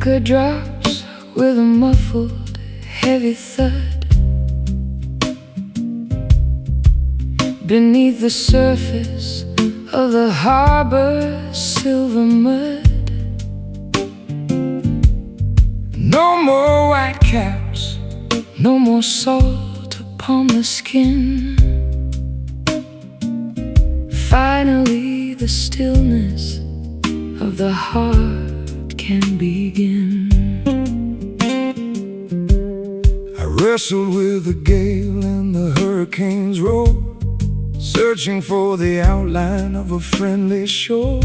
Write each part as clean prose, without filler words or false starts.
Anchor drops with a muffled, heavy thud. Beneath the surface of the harbor's silver mud. No more white caps, no more salt upon the skin. Finally the stillness of the heart can begin. I wrestled with the gale and the hurricane's roar, searching for the outline of a friendly shore.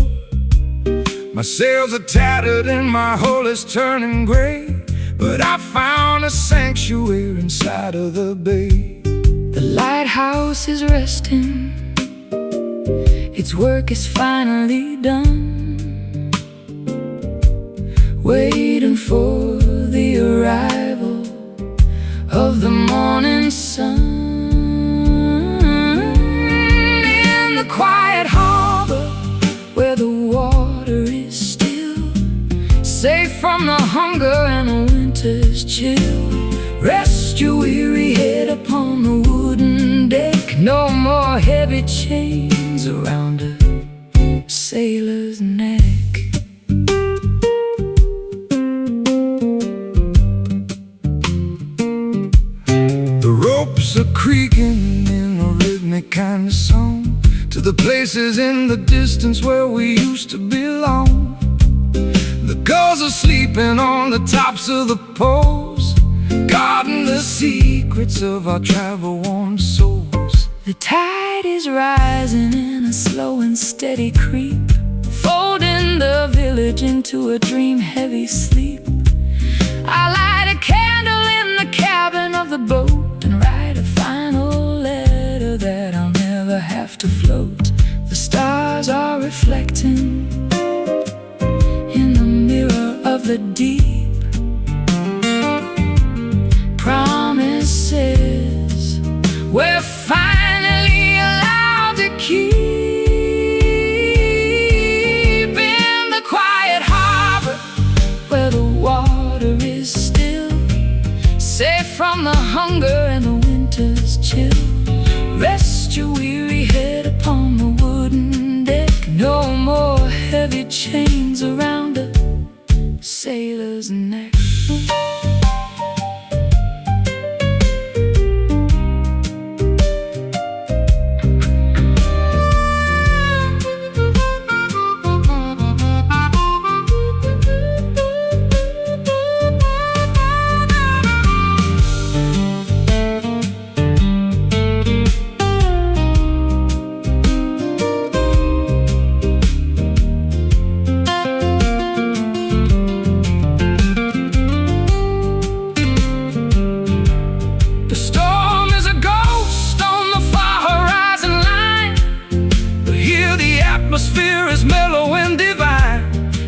My sails are tattered and my hull is turning gray, but I found a sanctuary inside of the bay. The lighthouse is resting, its work is finally done, waiting for the arrival of the morning sun. In the quiet harbor where the water is still, safe from the hunger and the winter's chill, rest your weary head upon the wooden deck. No more heavy chains around a sailor's neck. The ropes are creaking in a rhythmic kind of song, to the places in the distance where we used to belong. The gulls are sleeping on the tops of the poles, guarding the secrets of our travel-worn souls. The tide is rising in a slow and steady creep, folding the village into a dream-heavy sleep. I light a candle in the cabin of the boat and write a final letter that I'll never have to float. The stars are reflecting in the mirror of the deep, promises we're finally allowed to keep. In the quiet harbor where the water is still, safe from the hunger and the winter's chill, rest your weary head upon the wooden deck. No more heavy chains around a sailor's neck. Atmosphere is mellow and divine.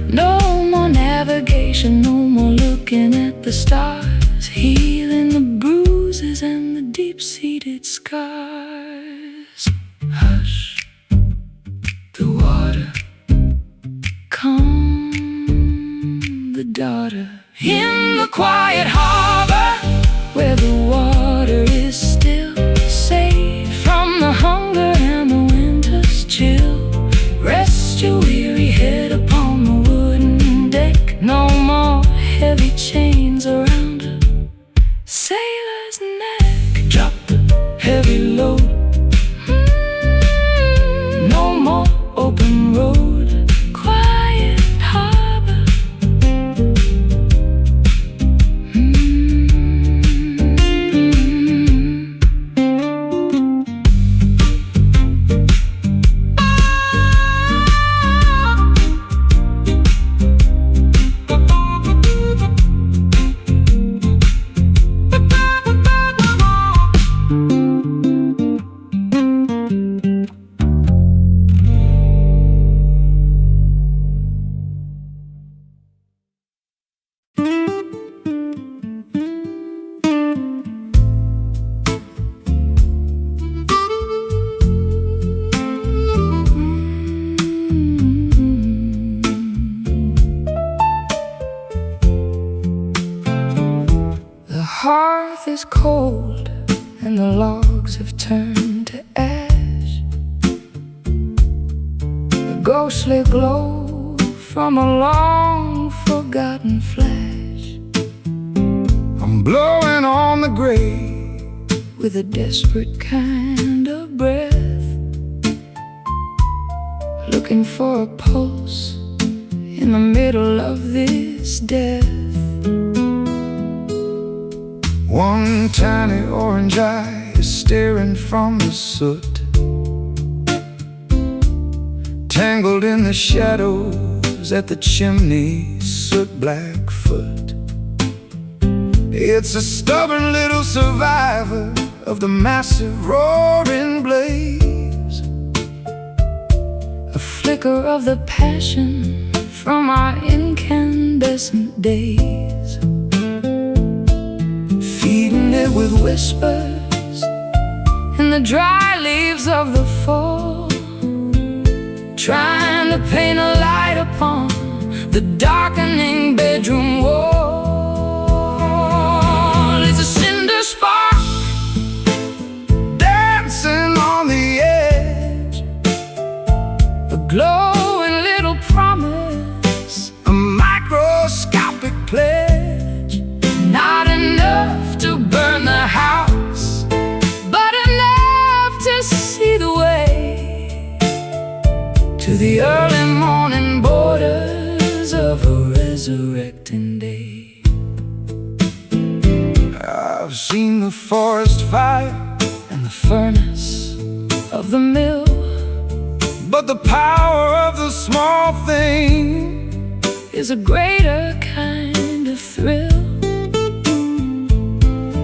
No more navigation, no more looking at the stars, healing the bruises and the deep-seated scars. Hush, the water, calm the daughter. In the quiet harbor where the water is still, safe from the hunger and the winter's chill, rest your weary head upon the wooden deck. No more heavy chains around a sailor's neck. Drop the heavy load, no more open road. Quiet harbor, is cold and the logs have turned to ash. The ghostly glow from a long forgotten flash. I'm blowing on the grave with a desperate kind of breath, looking for a pulse in the middle of this death. One tiny orange eye is staring from the soot, tangled in the shadows at the chimney's soot-black foot. It's a stubborn little survivor of the massive roaring blaze, a flicker of the passion from our incandescent days, feeding it with whispers in the dry leaves of the fall, trying to paint a light upon the darkening bedroom wall. It's a cinder spark dancing on the edge, a glowing little promise, a microscopic pledge. Not enough to burn the house, but enough to see the way to the early morning borders of a resurrecting day. I've seen the forest fire and the furnace of the mill, but the power of the small thing is a greater kind of thrill.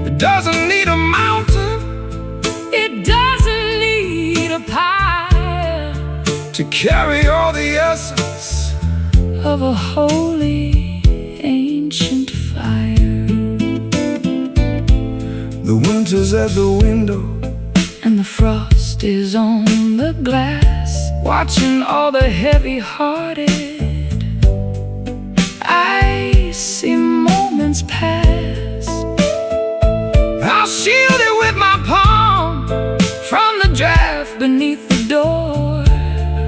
It doesn't need a mountain, it doesn't need a pile to carry all the essence of a holy ancient fire. The winter's at the window and the frost is on the glass, watching all the heavy-hearted icy moments pass. I'll shield it with my palm from the draft beneath the door,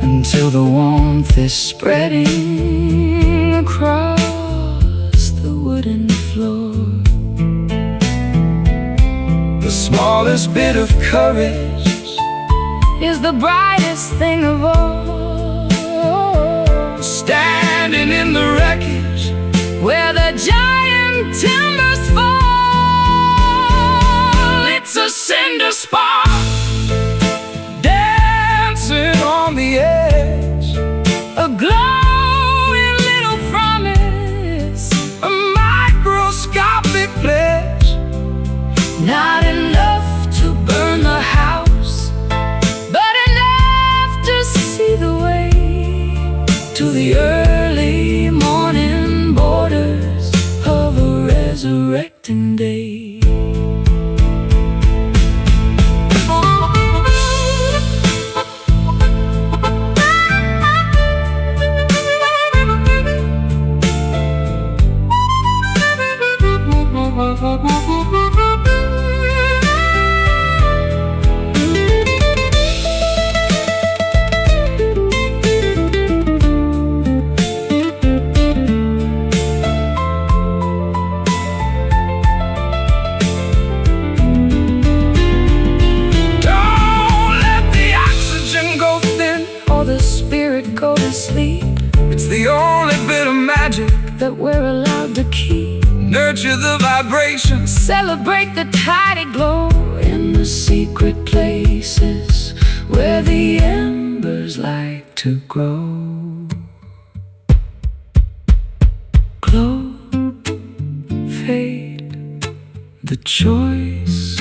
until the warmth is spreading across the wooden floor. The smallest bit of courage is the brightest thing of all, standing in the wreckage where the giant timbers fall. It's a cinder spark dancing on the edge, a glowing little promise, a microscopic pledge. Not enough to burn the house, but enough to see the way to the early morning borders of a resurrecting day. Go to sleep. It's the only bit of magic that we're allowed to keep. Nurture the vibrations, celebrate the tidy glow in the secret places where the embers like to grow. Glow, fade, the choice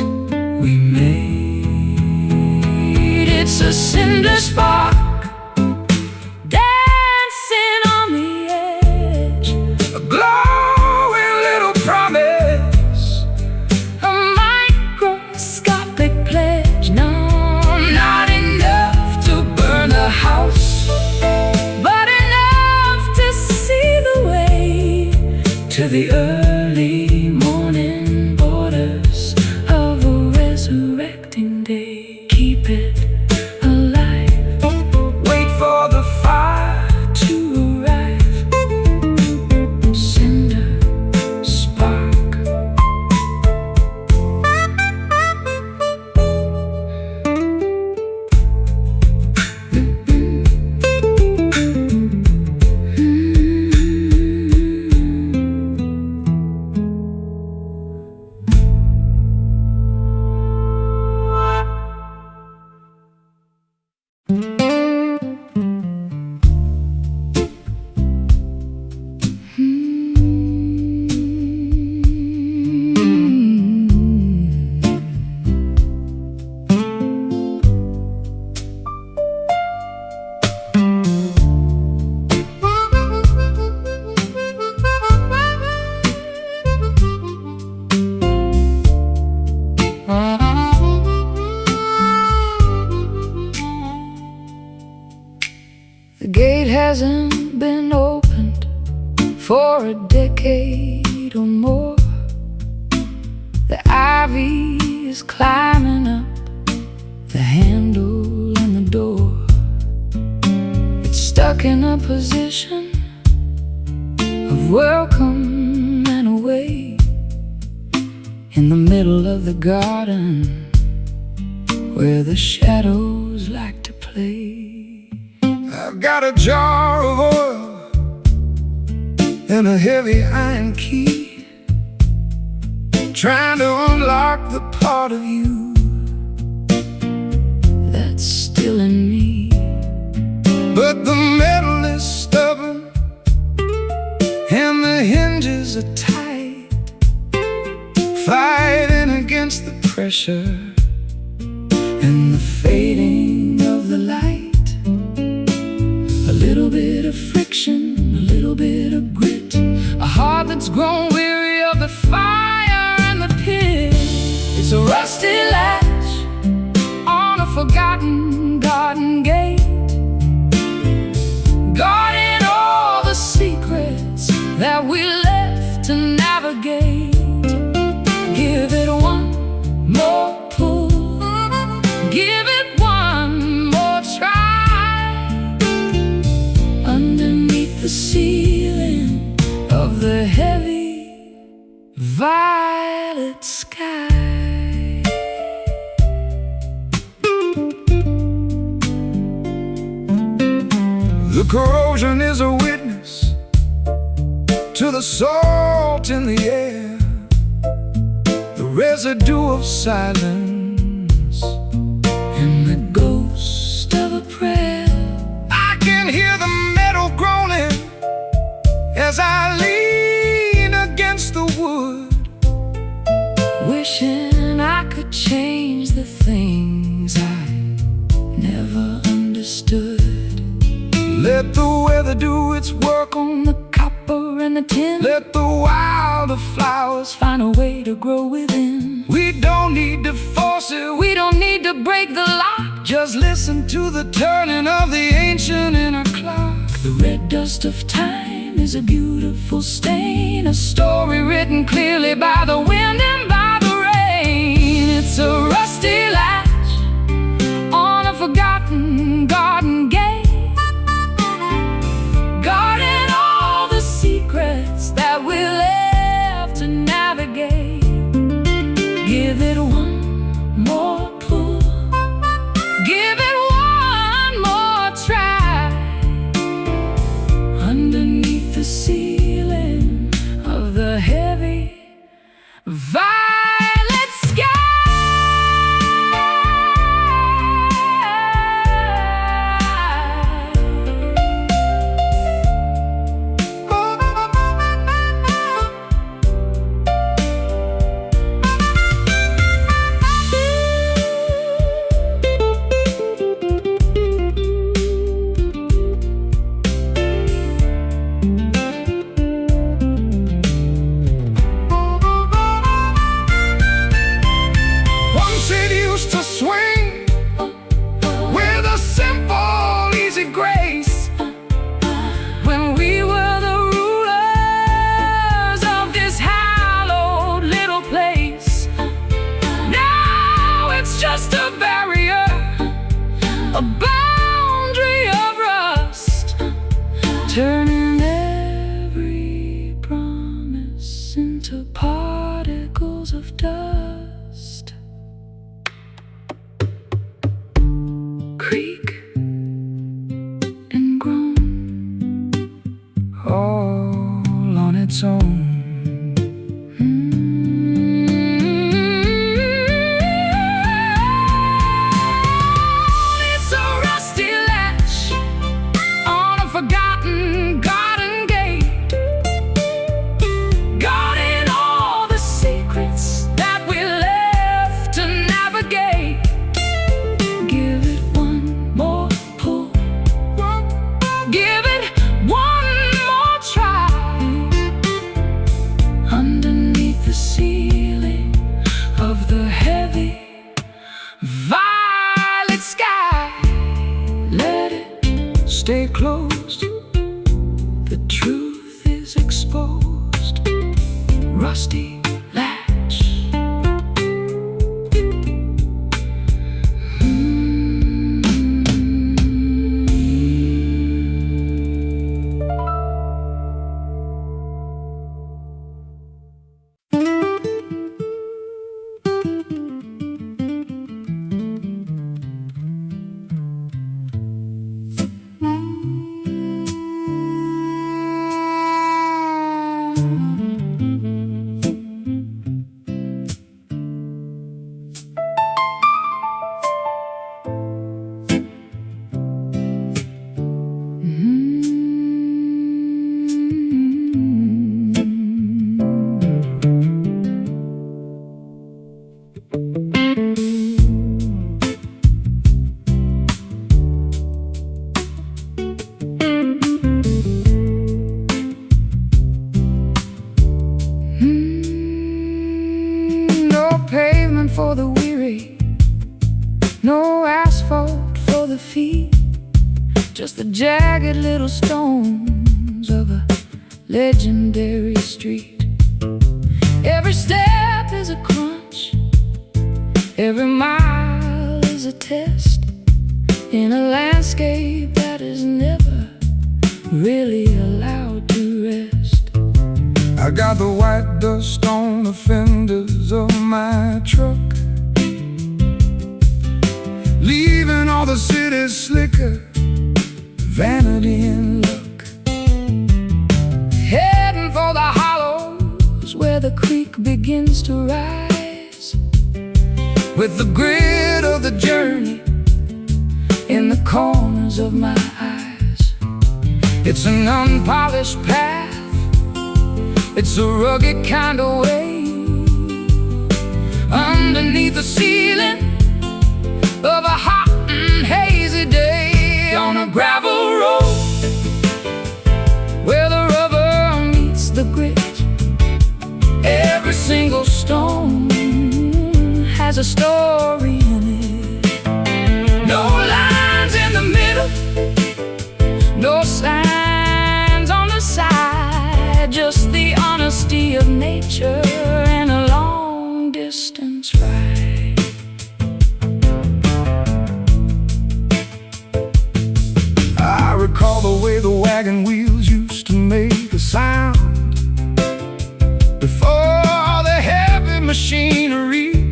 we made. It's a cinder spark dancing on the edge, a glowing little promise, a microscopic pledge. No, not enough to burn the house, but enough to see the way to the early morning borders The gate hasn't been opened for a decade or more. The ivy is climbing up the handle and the door. It's stuck in a position of welcome and away, in the middle of the garden where the shadows like to play. I've got a jar of oil and a heavy iron key, trying to unlock the part of you that's still in me. But the metal is stubborn and the hinges are tight, fighting against the pressure and the fading of the light. A little bit of friction, a little bit of grit, a heart that's grown weary of the fire and the pit. It's a rusty latch on a forgotten garden gate, guarding all the secrets that we left to navigate. Give it one more pull, give it one more try, underneath the ceiling of the heavy violet sky. The corrosion is a witness to the salt in the air, the residue of silence and the ghost of a prayer. I can hear the metal groaning as I lean against the wood, wishing I could change the things I never understood. Let the weather do its work on the copper and the tin. Let the wilder flowers find a way to grow within. We don't need to force it, we don't need to break the lock. Just listen to the turning of the ancient inner clock. The red dust of time is a beautiful stain, a story written clearly by the wind and by the rain. It's a rusty latch on a forgotten garden gate, guarding all the secrets that we left to navigate. Give it one more pull, give it one more try, underneath the ceiling of the heavy violet sky. To swing with a simple, easy grace, when we were the rulers of this hallowed little place. Now it's just a barrier, a boundary of rust, turning every promise into particles of dust. Creak and groan, all on its own. It's a rusty latch on a forgotten garden gate, guarding all the secrets that we left to navigate. Give it one more pull, give it one more try, underneath the ceiling of the heavy violet sky. Let it stay closed, the truth is exposed. Rusty latch. For the weary, no asphalt for the feet, just the jagged little stones of a legendary street. Every step is a crunch, every mile is a test, in a landscape that is never really allowed to rest. I got the white dust on the fenders of my truck, leaving all the city's slicker, vanity and luck. Heading for the hollows where the creek begins to rise, with the grit of the journey in the corners of my eyes. It's an unpolished path, it's a rugged kind of way, underneath the ceiling of a hot and hazy day, on a gravel road where the rubber meets the grit. Every single stone has a story in it. No lines in the middle, no signs on the side, just the honesty of nature and a long distance ride. I recall the way the wagon wheels used to make a sound before the heavy machinery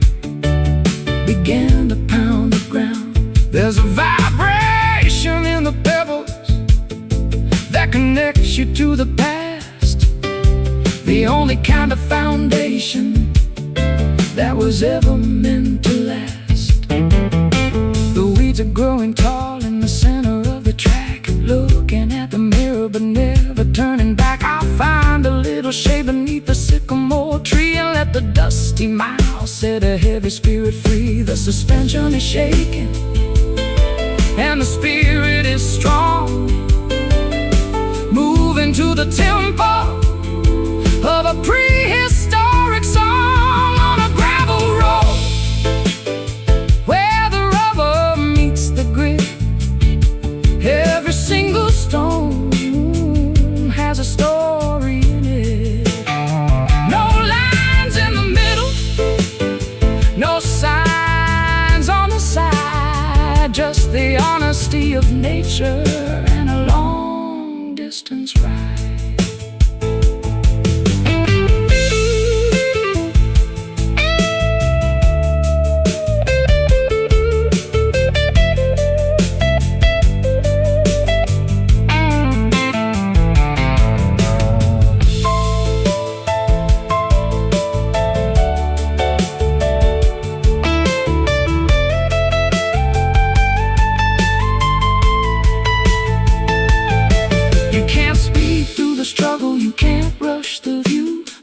began to pound the ground. There's a vibration in the pebbles that connects you to the past, the only kind of foundation that was ever meant to last. The weeds are growing tall in the center of the track, looking at the mirror but never turning back. I'll find a little shade beneath the sycamore tree and let the dusty mile set a heavy spirit free. The suspension is shaking and the spirit is strong, moving to the tempo of a prehistoric song, on a gravel road where the rubber meets the grit. Every single stone has a story in it. No lines in the middle, no signs on the side, just the honesty of nature and a long distance ride.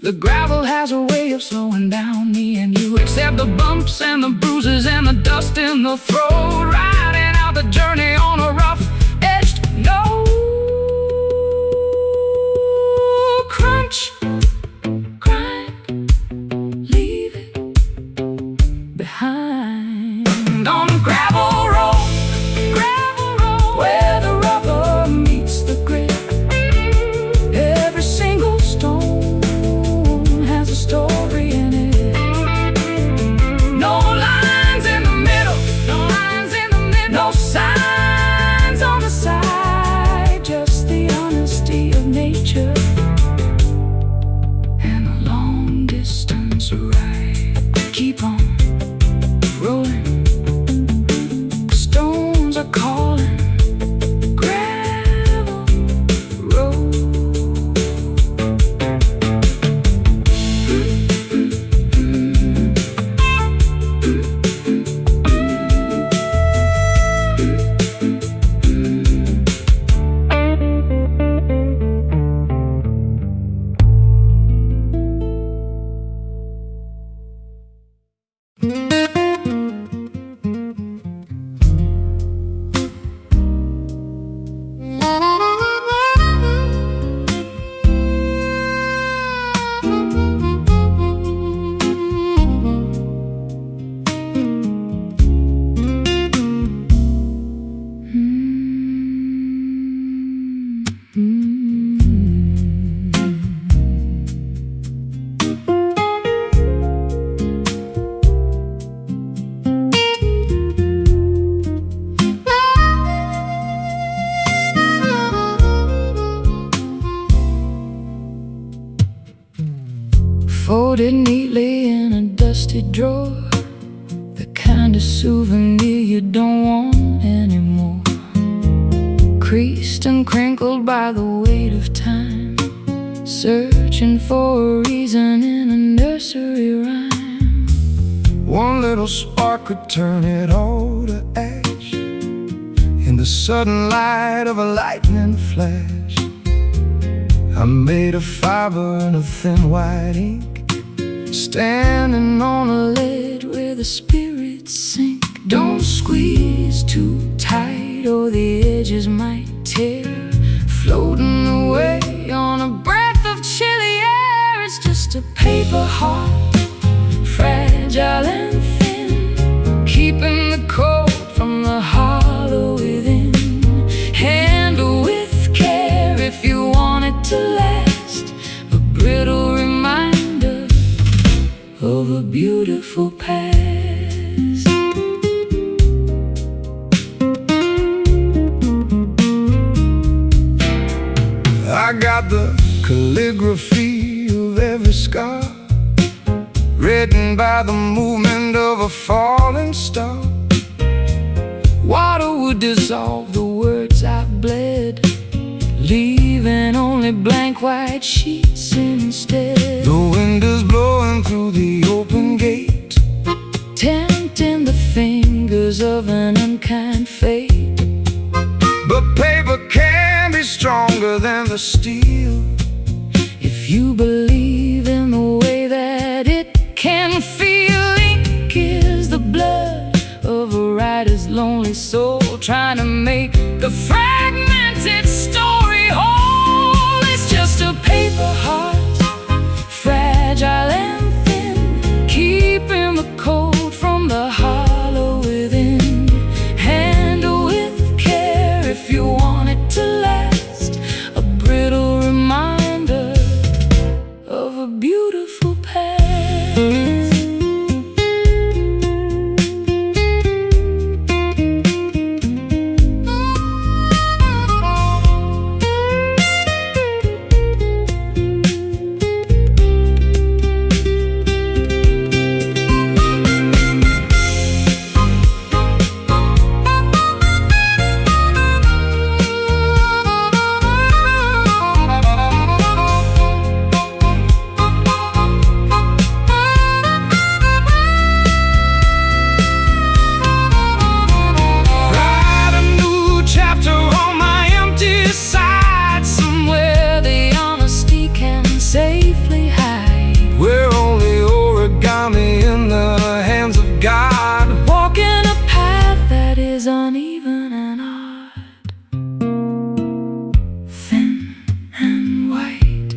The gravel has a way of slowing down me and you. Accept the bumps and the bruises and the dust in the throat, riding out the journey on a rough-edged note. Crunch, grind, leave it behind. On gravel road where the rubber meets Folded neatly in a dusty drawer, the kind of souvenir you don't want anymore. Creased and crinkled by the weight of time, searching for a reason in a nursery rhyme. One little spark could turn it all to ash in the sudden light of a lightning flash. I'm made of fiber and a thin white ink, standing on a ledge where the spirits sink. Don't squeeze too tight or the edges might tear, floating away on a breath of chilly air. It's just a paper heart, fragile and thin, keeping the cold from the hollow within. Handle with care if you want it to last, a brittle reminder of a beautiful past. I got the calligraphy of every scar, written by the movement of a falling star. Water would dissolve the words I bled, leaving only blank white sheets instead. The wind is blowing through the open gate, tempting the fingers of an unkind fate. But paper can be stronger than the steel, if you believe in the way that it can feel. Ink is the blood of a writer's lonely soul, trying to make the fragmented story whole. It's just a paper heart, fragile and thin, keeping the cold from the hollow within. Handle with care if you want it to last, a brittle reminder of a beautiful past. Uneven and odd, thin and white,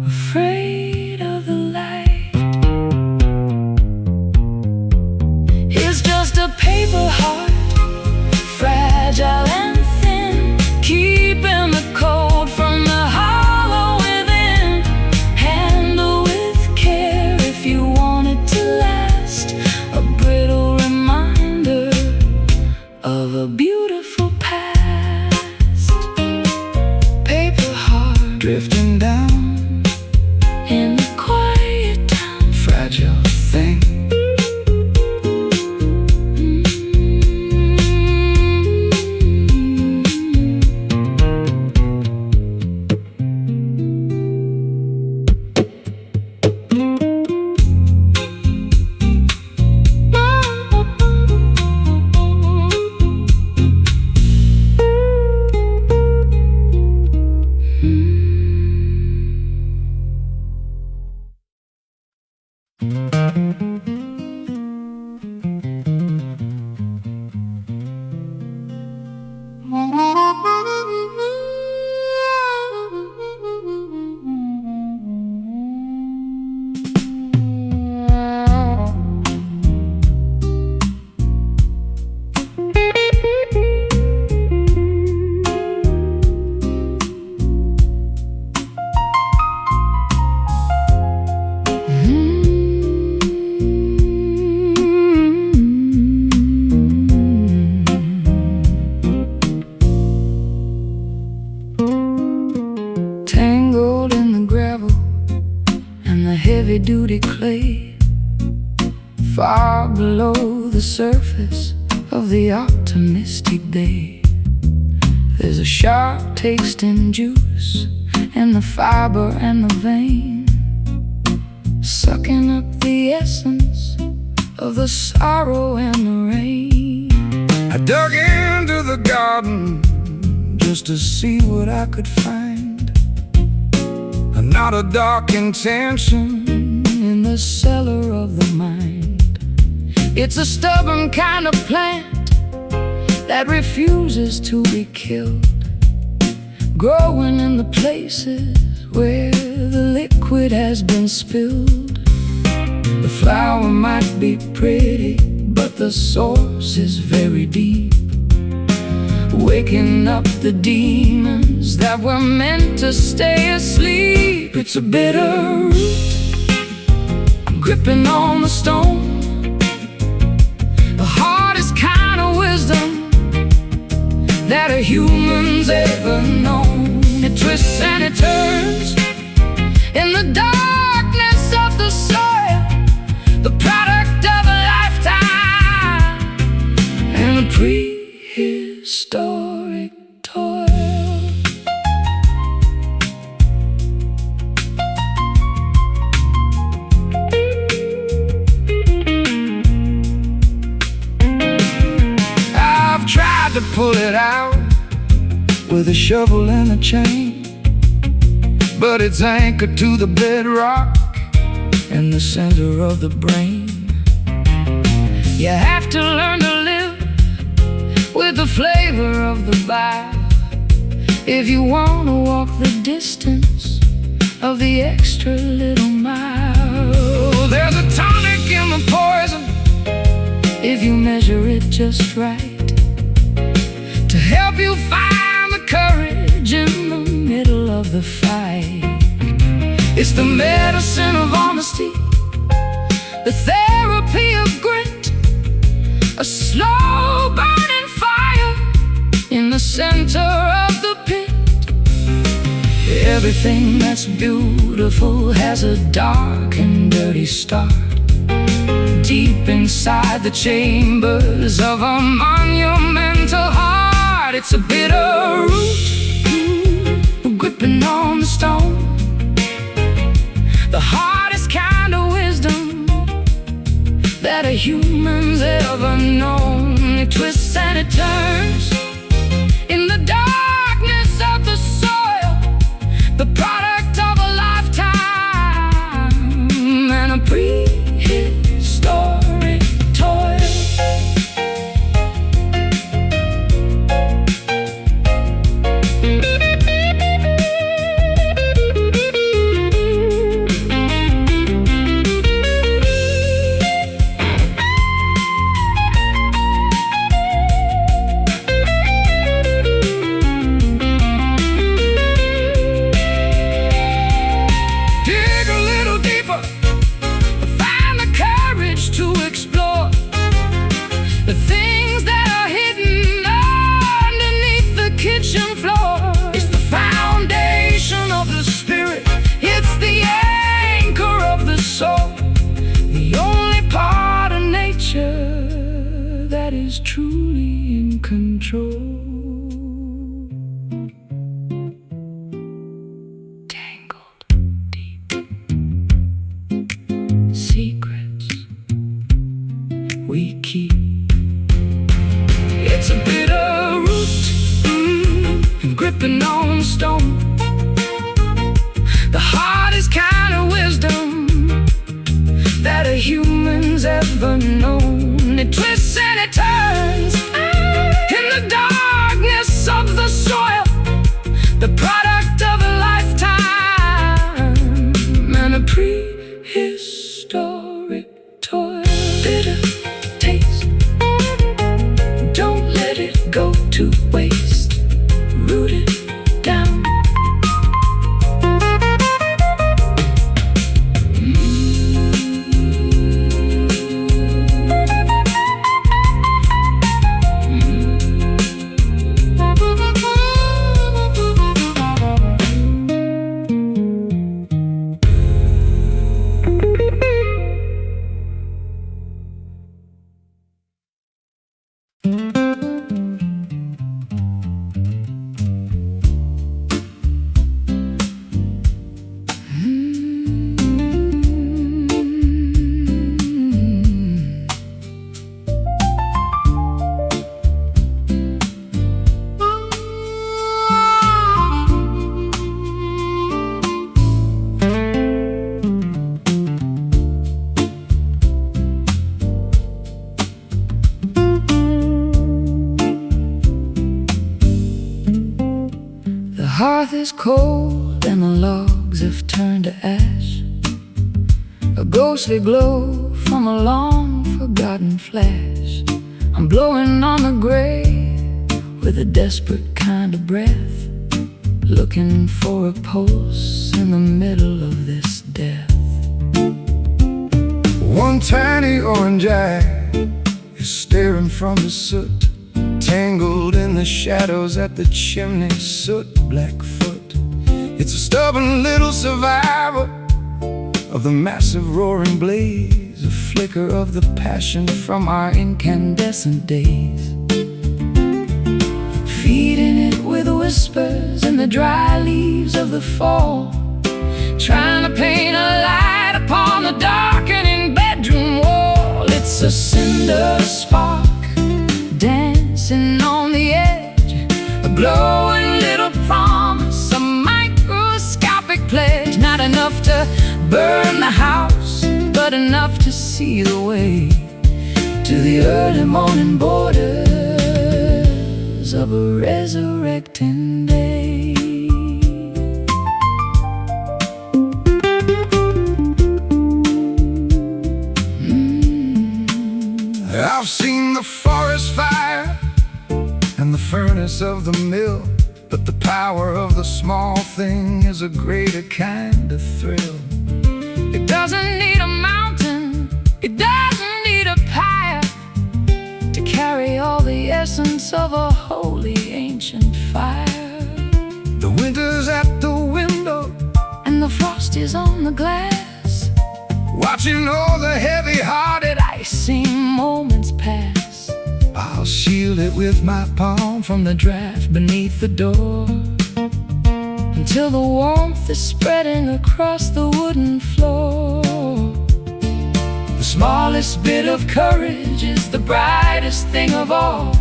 afraid of the light. It's just a paper heart, fragile and thin, keeping the cold from the hollow within. Handle with care if you want it to last, a brittle of a beautiful past. Paper heart drifting down in the quiet town, fragile thing. heavy-duty clay, far below the surface of the optimistic day. There's a sharp taste in juice, and the fiber and the vein, sucking up the essence of the sorrow and the rain. I dug into the garden just to see what I could find. Not a dark intention in the cellar of the mind. It's a stubborn kind of plant that refuses to be killed, growing in the places where the liquid has been spilled. The flower might be pretty, but the source is very deep, waking up the demons that were meant to stay asleep. It's a bitter root, I'm gripping on the stone, the hardest kind of wisdom that a human's ever known. It twists and it turns in the darkness of the soil, the product of a lifetime and a prehistoric toil. I've tried to pull it out with a shovel and a chain, but it's anchored to the bedrock in the center of the brain. You have to learn to live with the flavor of the bite if you want to walk the distance of the extra little mile. There's a tonic in the poison if you measure it just right, to help you find the courage in the middle of the fight. It's the medicine of honesty, the therapy of grit, a slow burning fire in the center of the pit. Everything that's beautiful has a dark and dirty start, deep inside the chambers of a monumental heart. It's a bitter root, gripping on the stone, the hardest kind of wisdom that a human's ever known. It twists and it turns in the darkness of the soil, the product of a lifetime and a prehistoric toil. That is truly in control. Tangled deep secrets we keep. It's a bitter root, and gripping on stone, the hardest kind of wisdom that a human's ever known. It twists and it turns in the darkness of the soil, the product of a lifetime and a prehistoric toil. Bitter taste, don't let it go to waste. Root it down. hearth is cold and the logs have turned to ash, a ghostly glow from a long-forgotten flash. I'm blowing on the grave with a desperate kind of breath, looking for a pulse in the middle of this death. One tiny orange eye is staring from the soot, tangled in the shadows at the chimney, soot Blackfoot. It's a stubborn little survivor of the massive roaring blaze, a flicker of the passion from our incandescent days. Feeding it with whispers in the dry leaves of the fall, trying to paint a light upon the darkening bedroom wall. It's a cinder spark dancing on the edge, a glowing little promise, a microscopic pledge. Not enough to burn the house, but enough to see the way to the early morning borders of a resurrecting day. I've seen the forest fire and the furnace of the mill, but the power of the small thing is a greater kind of thrill. It doesn't need a mountain, it doesn't need a pyre to carry all the essence of a holy ancient fire. The winter's at the window and the frost is on the glass, watching all the heavy-hearted icing moments pass. I'll shield it with my palm from the draft beneath the door, until the warmth is spreading across the wooden floor. The smallest bit of courage is the brightest thing of all,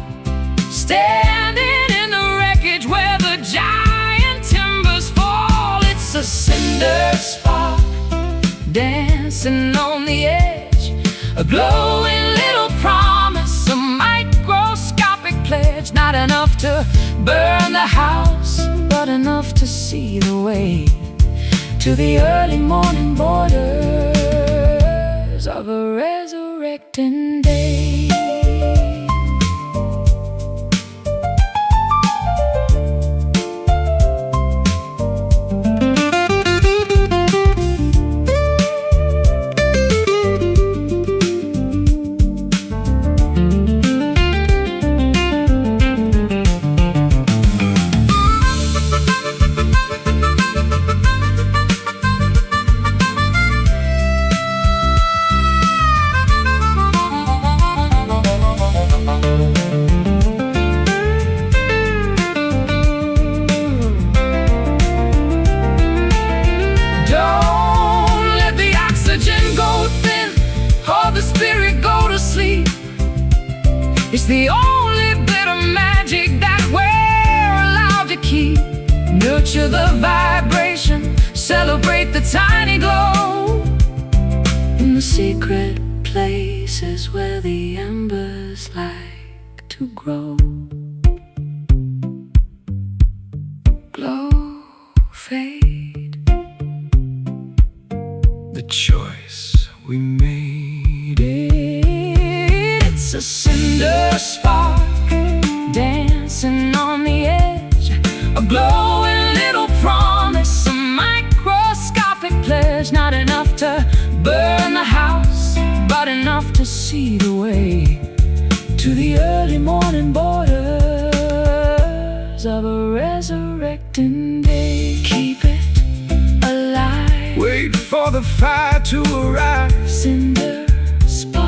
standing in the wreckage where the giant timbers fall. It's a cinder spark dancing on the edge, a glowing little promise, a microscopic pledge. Not enough to burn the house, but enough to see the way to the early morning borders of a resurrecting day. It's the only bit of magic that we're allowed to keep. Nurture the vibration, celebrate the tiny glow in the secret places where the embers like to grow. Glow, fade, the choice we made it's a cinder spark dancing on the edge, a glowing little promise, a microscopic pledge. Not enough to burn the house, but enough to see the way to the early morning borders of a resurrecting day. Keep it alive, wait for the fire to arrive. Cinder spark.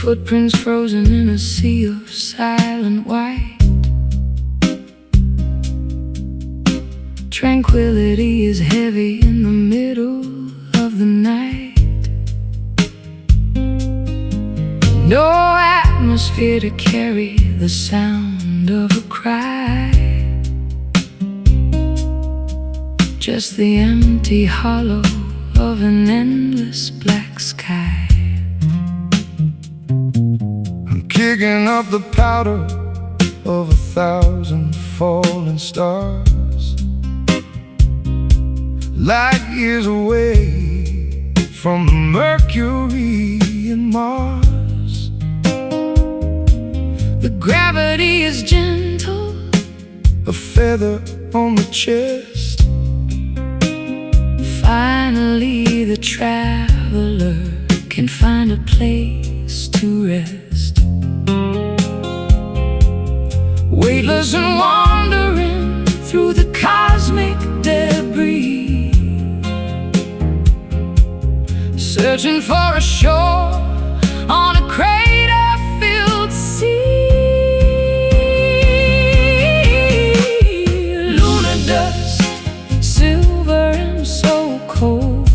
Footprints frozen in a sea of silent white. Tranquility is heavy in the middle of the night. No atmosphere to carry the sound of a cry. Just the empty hollow of an endless black sky. Kicking up the powder of 1,000 falling stars, light years away from Mercury and Mars. The gravity is gentle, a feather on the chest. Finally the traveler can find a place to rest. Weightless and wandering through the cosmic debris, searching for a shore on a crater-filled sea. Lunar dust, silver and so cold,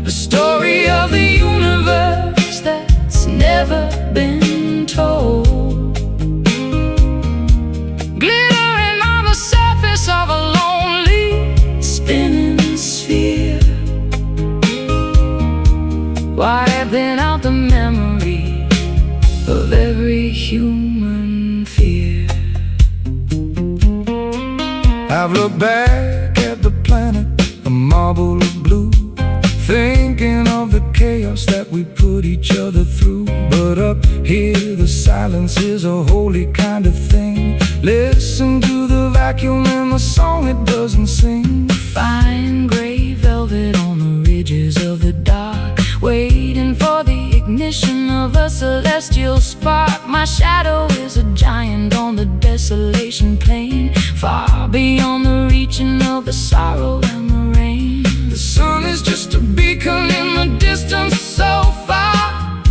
a story of the universe that's never been told. Of a lonely spinning sphere, wiping out the memory of every human fear. I've looked back at the planet, a marble of blue, thinking of the chaos that we put each other through. But up here the silence is a holy kind of thing. Listen to the vacuum and the song it doesn't sing. Fine gray velvet on the ridges of the dark, waiting for the ignition of a celestial spark. My shadow is a giant on the desolation plain, far beyond the reaching of the sorrow and the rain. The sun is just a beacon in the distance so far,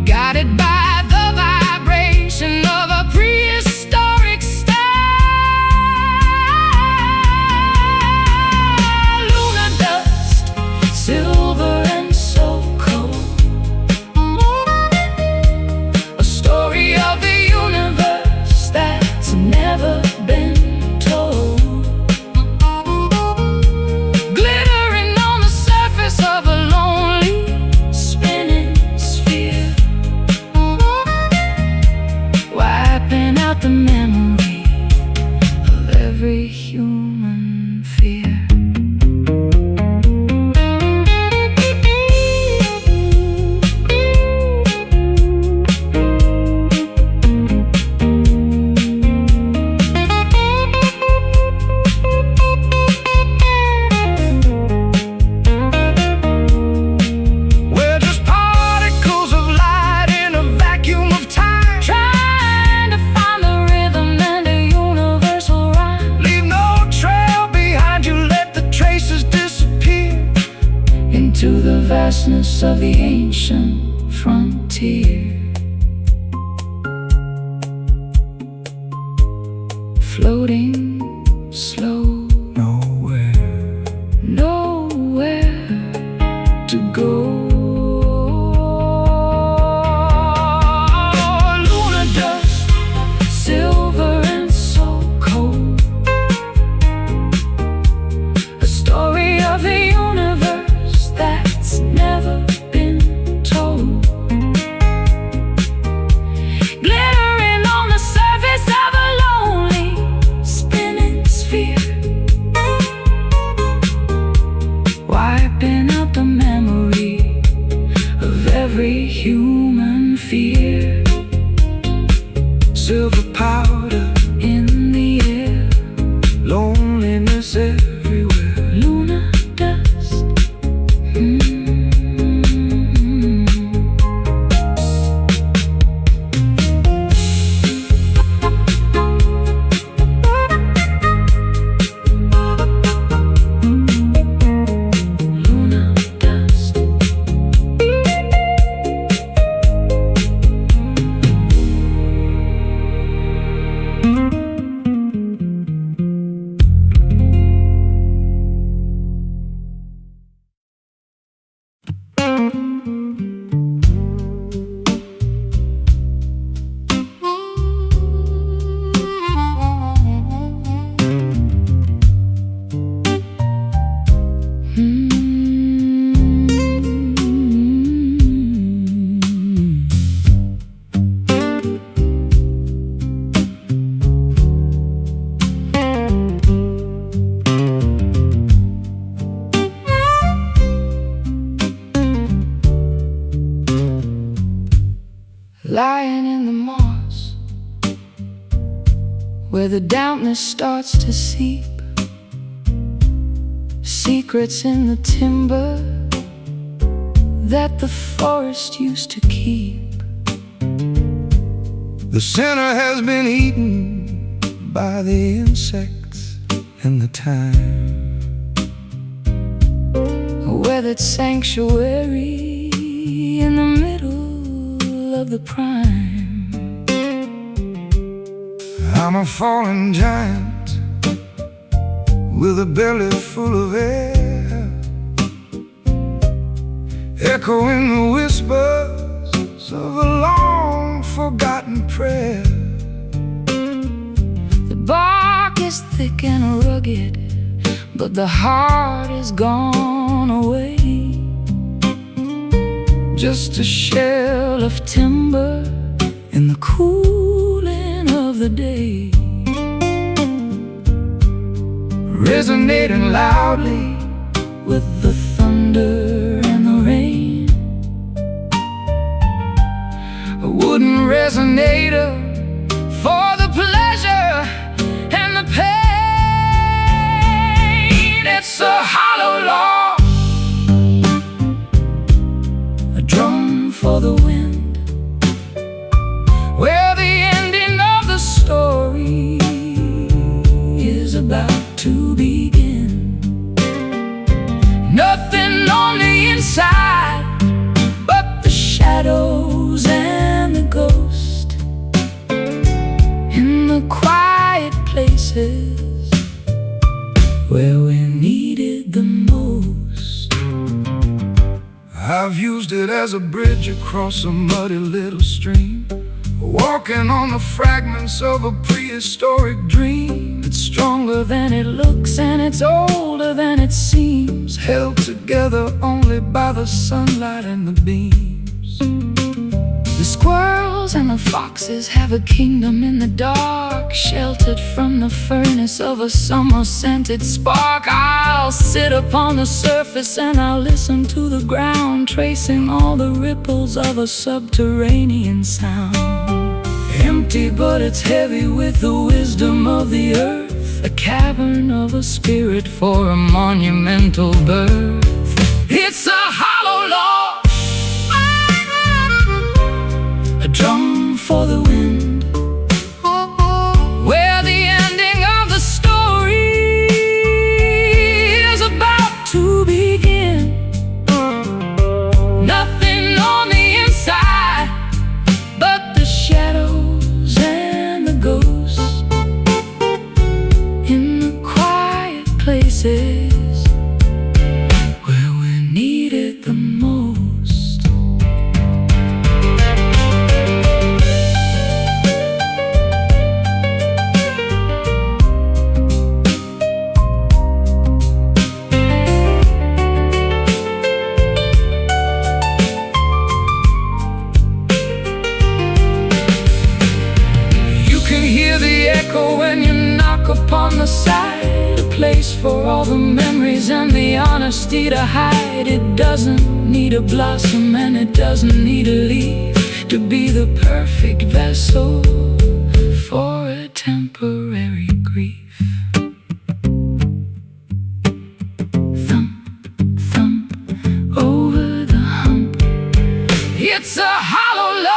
guided by the vibration of a prehistoric star. Lunar dust, silver and so cold, a story of the universe that's never been told. Glittering on the surface of a lonely spinning sphere, wiping out the memory of every human fear. We're just particles of light in a vacuum of time, trying to find the rhythm and a universal rhyme. Leave no trail behind you, let the traces disappear into the vastness of the ancient frontier. Floating slow, nowhere to go. Lunar dust, silver and so cold, a story of the universe that's never been told. Glittering on the surface of a lonely spinning where the dampness starts to seep, secrets in the timber that the forest used to keep. The center has been eaten by the insects and the time. A weathered sanctuary in the middle of the prime. I'm a fallen giant with a belly full of air, echoing the whispers of a long forgotten prayer. The bark is thick and rugged, but the heart is gone away. Just a shell of timber in the cooling of the day, resonating loudly with the thunder and the rain. A wooden resonator for the pleasure and the pain. It's a hollow log, a drum for the wind, where the ending of the story is about to begin. Nothing on the inside but the shadows and the ghost in the quiet places where we needed the most. I've used it as a bridge across a muddy little stream, walking on the fragments of a prehistoric dream. It's stronger than it looks and it's older than it seems, held together only by the sunlight and the beams. The squirrels and the foxes have a kingdom in the dark, sheltered from the furnace of a summer-scented spark. I'll sit upon the surface and I'll listen to the ground, tracing all the ripples of a subterranean sound. Empty, but it's heavy with the wisdom of the earth, a cavern of a spirit for a monumental birth. It's a hollow log, a drum for the wind, where the ending of the story is about to begin. Nothing on the inside but the shadows and the ghosts in the quiet places where we needed the most. When you knock upon the side, a place for all the memories and the honesty to hide. It doesn't need a blossom and it doesn't need a leaf to be the perfect vessel for a temporary grief. Thump, thump, over the hump. It's a hollow log,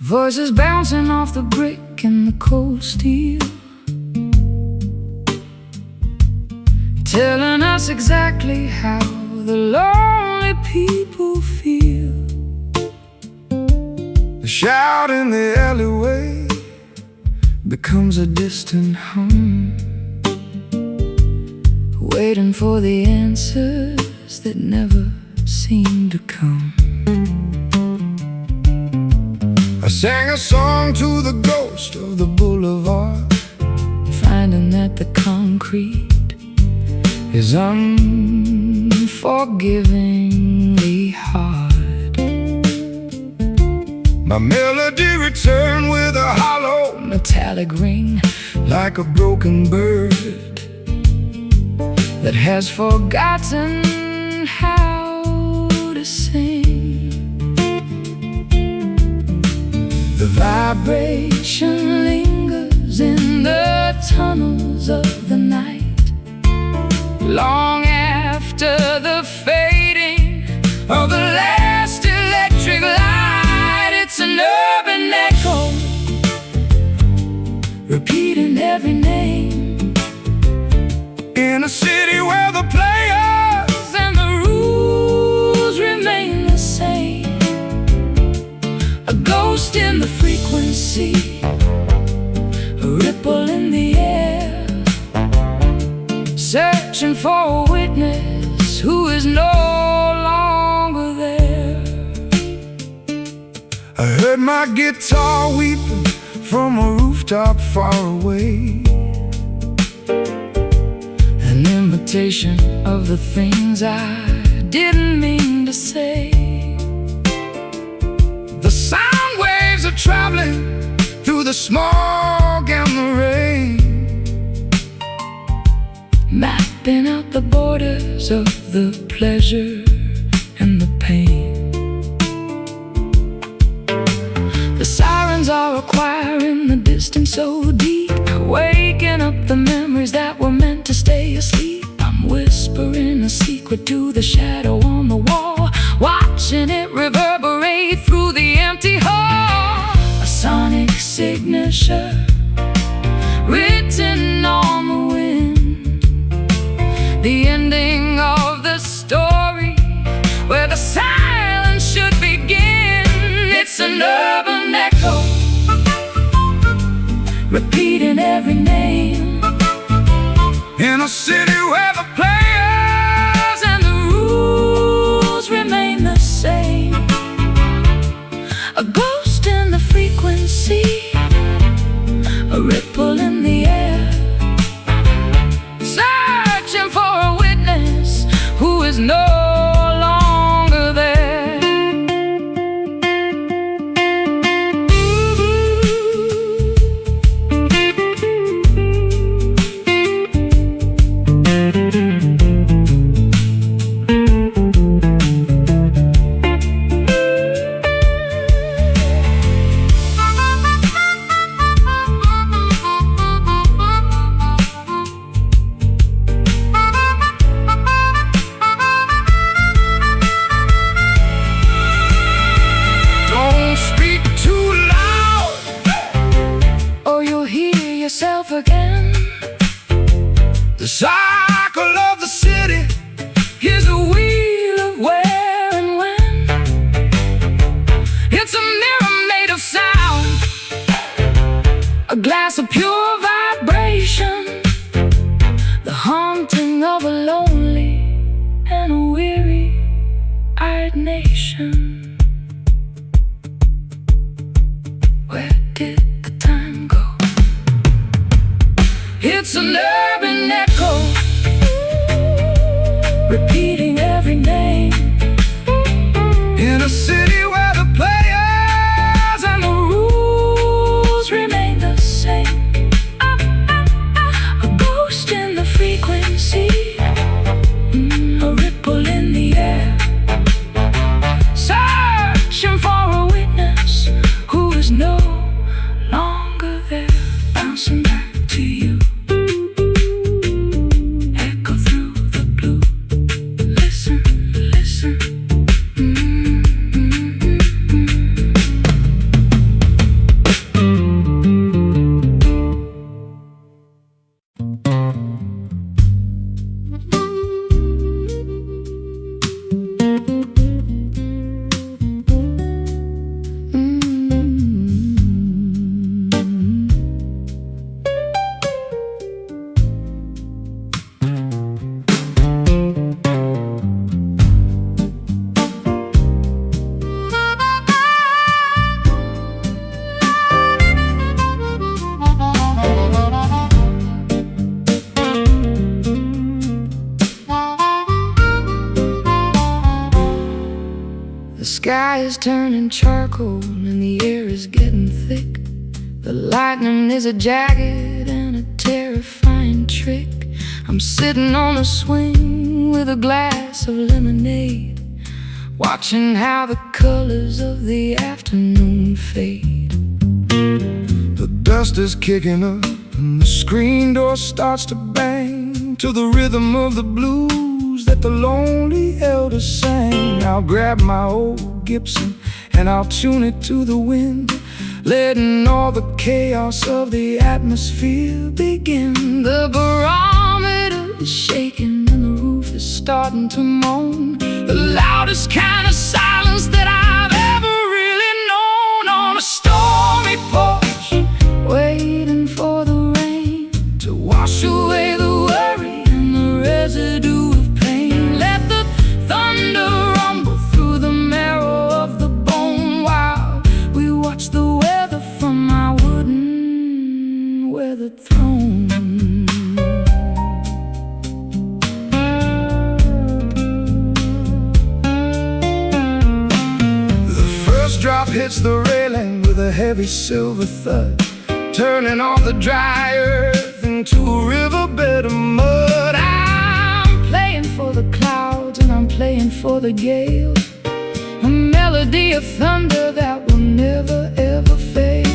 Voices bouncing off the brick and the cold steel, telling us exactly how the lonely people feel. The shout in the alleyway becomes a distant hum, waiting for the answers that never seem to come. I sang a song to the ghost of the boulevard, finding that the concrete is unforgivingly hard. My melody returned with a hollow metallic ring, like a broken bird that has forgotten how to sing. The vibration lingers in the tunnels of the night, long after the fading of the last electric light. It's an urban echo, repeating every name, in a city where the players and the rules remain the same. A ghost in the frequency, a ripple in the air, searching for a witness who is no longer there. I heard my guitar weeping from a rooftop far away, an imitation of the things I didn't mean to say. The sound waves are traveling through the smog and the rain, mapping out the borders of the pleasure and the pain. The sirens are a choir in the distance so deep, waking up the memories that were meant to stay asleep. I'm whispering a secret to the shadow on the wall, watching it reverberate through the empty hall. A sonic signature written on the wind, the ending of the story where the silence should begin. It's an urban echo, repeating every name, in a city where the players and the rules remain the same. A ghost in the frequency, a ripple in the air, searching for a witness who is no longer there. Yourself again. The cycle of the city is a wheel of where and when. It's a mirror made of sound, a glass of pure vibration, the haunting of a lonely and a weary-eyed nation. Where did the time go? It's an urban echo, repeating every name, in a city where the players and the rules remain the same. A ghost in the frequency, a ripple in the air, searching for a witness who is no longer there. Bouncing back to you, echo through the blue. Listen. sky is turning charcoal and the air is getting thick. The lightning is a jagged and a terrifying trick. I'm sitting on a swing with a glass of lemonade, watching how the colors of the afternoon fade. The dust is kicking up and the screen door starts to bang to the rhythm of the blues that the lonely elders sang. I'll grab my old Gibson and I'll tune it to the wind, letting all the chaos of the atmosphere begin. The barometer is shaking and the roof is starting to moan, the loudest kind of silence that I've ever really known. On a stormy porch, waiting for the rain to wash away the worry and the residue of pain. Let the thunder rumble through the marrow of the bone while we watch the weather from my wooden weathered throne. Drop hits the railing with a heavy silver thud, turning all the dry earth into a riverbed of mud. I'm playing for the clouds and I'm playing for the gales, a melody of thunder that will never ever fail.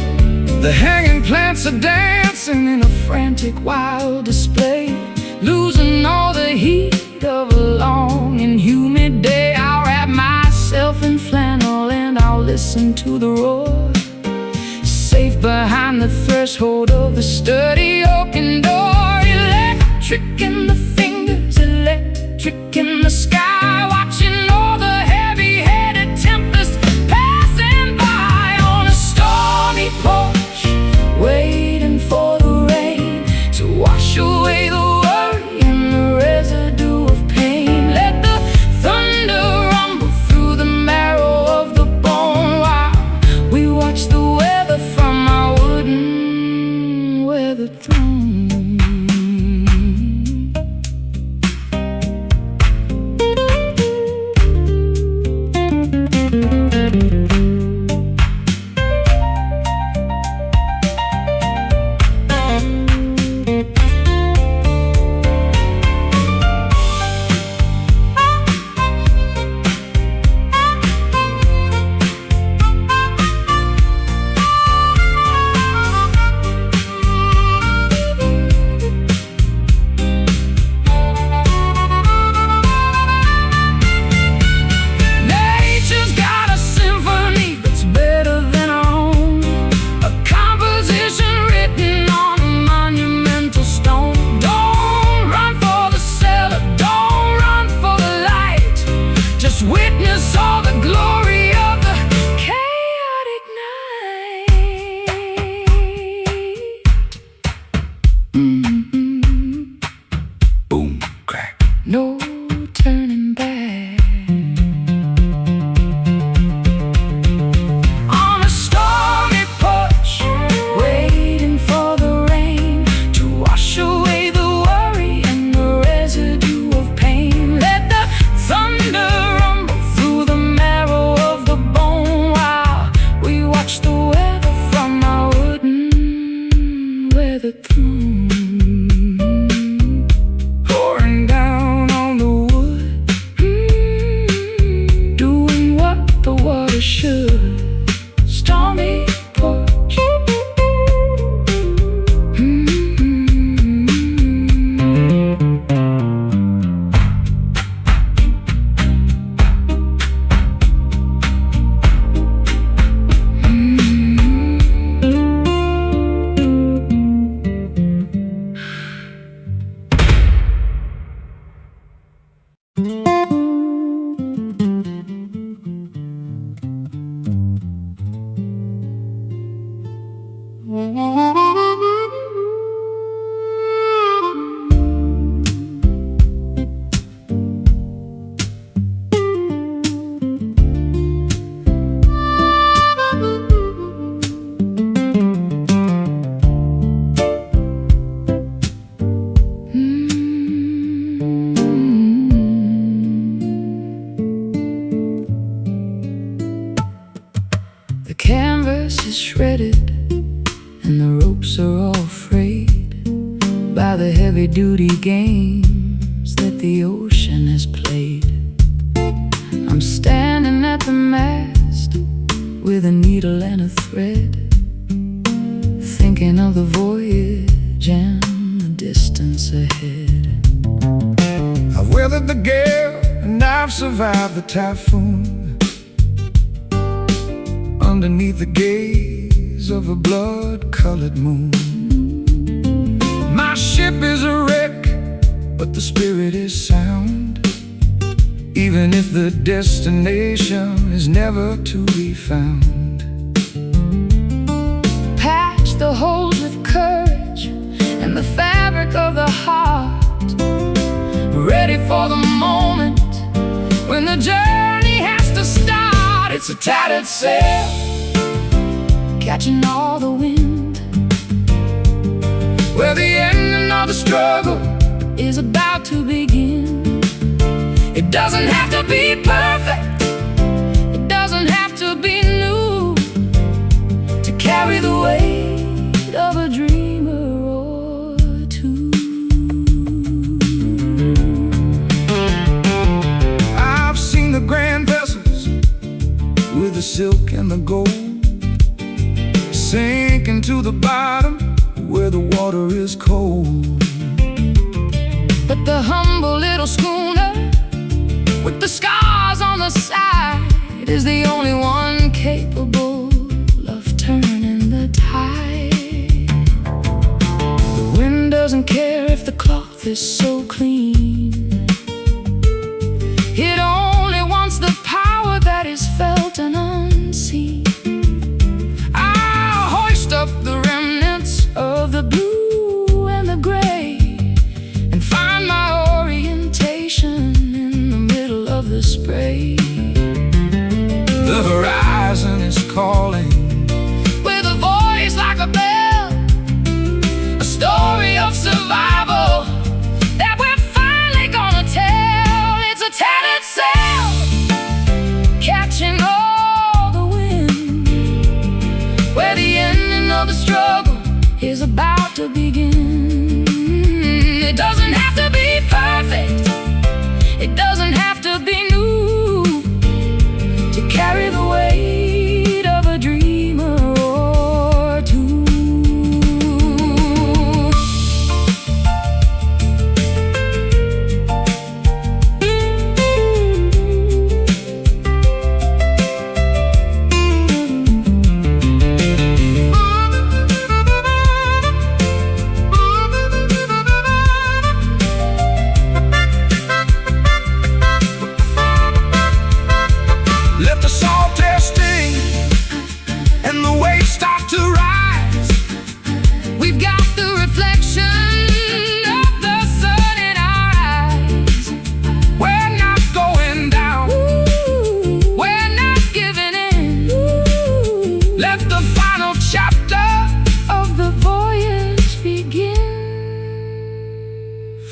The hanging plants are dancing in a frantic wild display, losing all the heat of a long and humid day. I'll wrap myself in flannel and I'll listen to the roar, safe behind the threshold of the sturdy oaken door. Electric in the fingers, electric in the sky, watching all the heavy-headed tempests passing by. On a stormy porch, waiting for the rain to wash away the worry and the residue of pain. Let the thunder rumble through the marrow of the bone while we watch the weather from our wooden weathered throne. Witness all the glory of the chaotic night. Boom, crack, no turning back. On a stormy porch, waiting for the rain to wash away the worry and the residue of pain. Let the thunder rumble through the marrow of is shredded, and the ropes are all frayed by the heavy-duty games that the ocean has played. I'm standing at the mast with a needle and a thread, thinking of the voyage and the distance ahead. I've weathered the gale and I've survived the typhoon, underneath the gaze of a blood-colored moon. My ship is a wreck, but the spirit is sound, even if the destination is never to be found. Patch the holes with courage and the fabric of the heart, ready for the moment when the journey has to start. It's a tattered sail, catching all the wind, where the ending of the struggle is about to begin. It doesn't have to be perfect, it doesn't have to be new, to carry the weight of a dreamer or two. I've seen the grand vessels with the silk and the gold sink into the bottom where the water is cold. But the humble little schooner with the scars on the side is the only one capable of turning the tide. The wind doesn't care if the cloth is so clean, it only wants the power that is felt and unseen. I'll hoist up the remnants of the blue and the gray and find my orientation of the spray. The horizon is calling with a voice like a bell, a story of survival that we're finally gonna tell. It's a tattered sail, catching all the wind, where the ending of the struggle is about to begin. It doesn't have to be perfect, it doesn't have to be new, to carry the weight of a dreamer or two.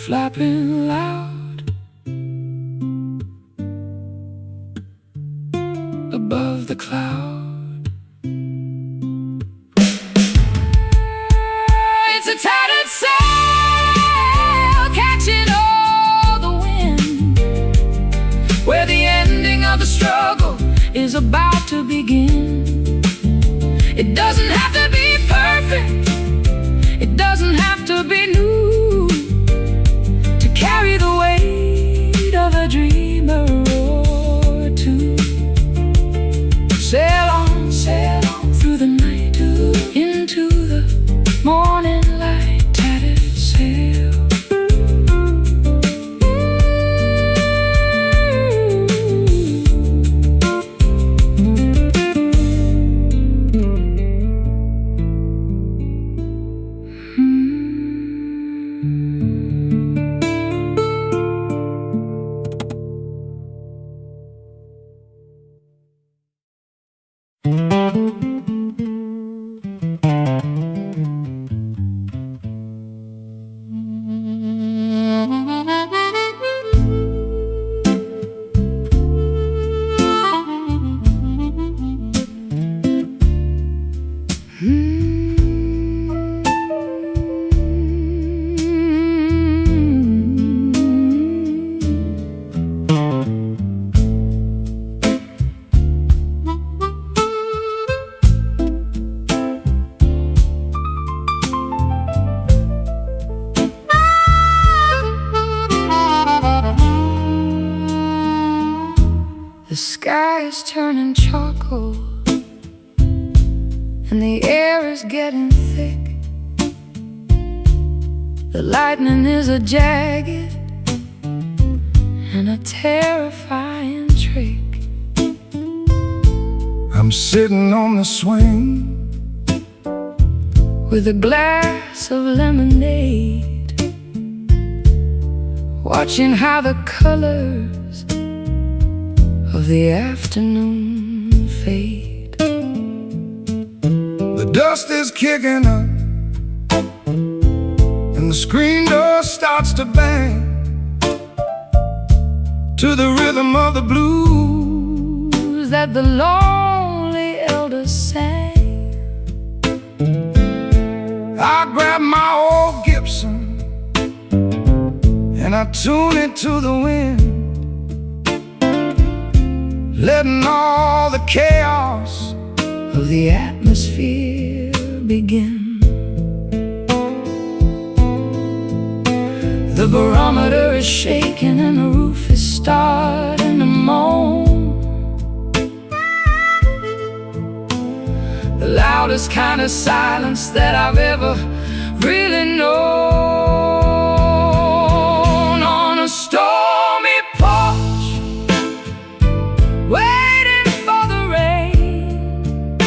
Flapping loud above the cloud. It's a tattered sail, catching all the wind, where the ending of the struggle is about to begin. It doesn't have to be perfect, it doesn't have to be new, to carry the weight of a dreamer or two. Sail on through the night, into the morning light, tattered sail. The sky is turning charcoal, and the air is getting thick. The lightning is a jagged and a terrifying trick. I'm sitting on the swing with a glass of lemonade, watching how the colors of the afternoon fade. The dust is kicking up, and the screen door starts to bang to the rhythm of the blues that the lonely elders sang. I grab my old Gibson and I tune it to the wind, letting all the chaos of the atmosphere begin. The barometer is shaking and the roof is starting to moan. The loudest kind of silence that I've ever really known. On a stormy porch, waiting for the rain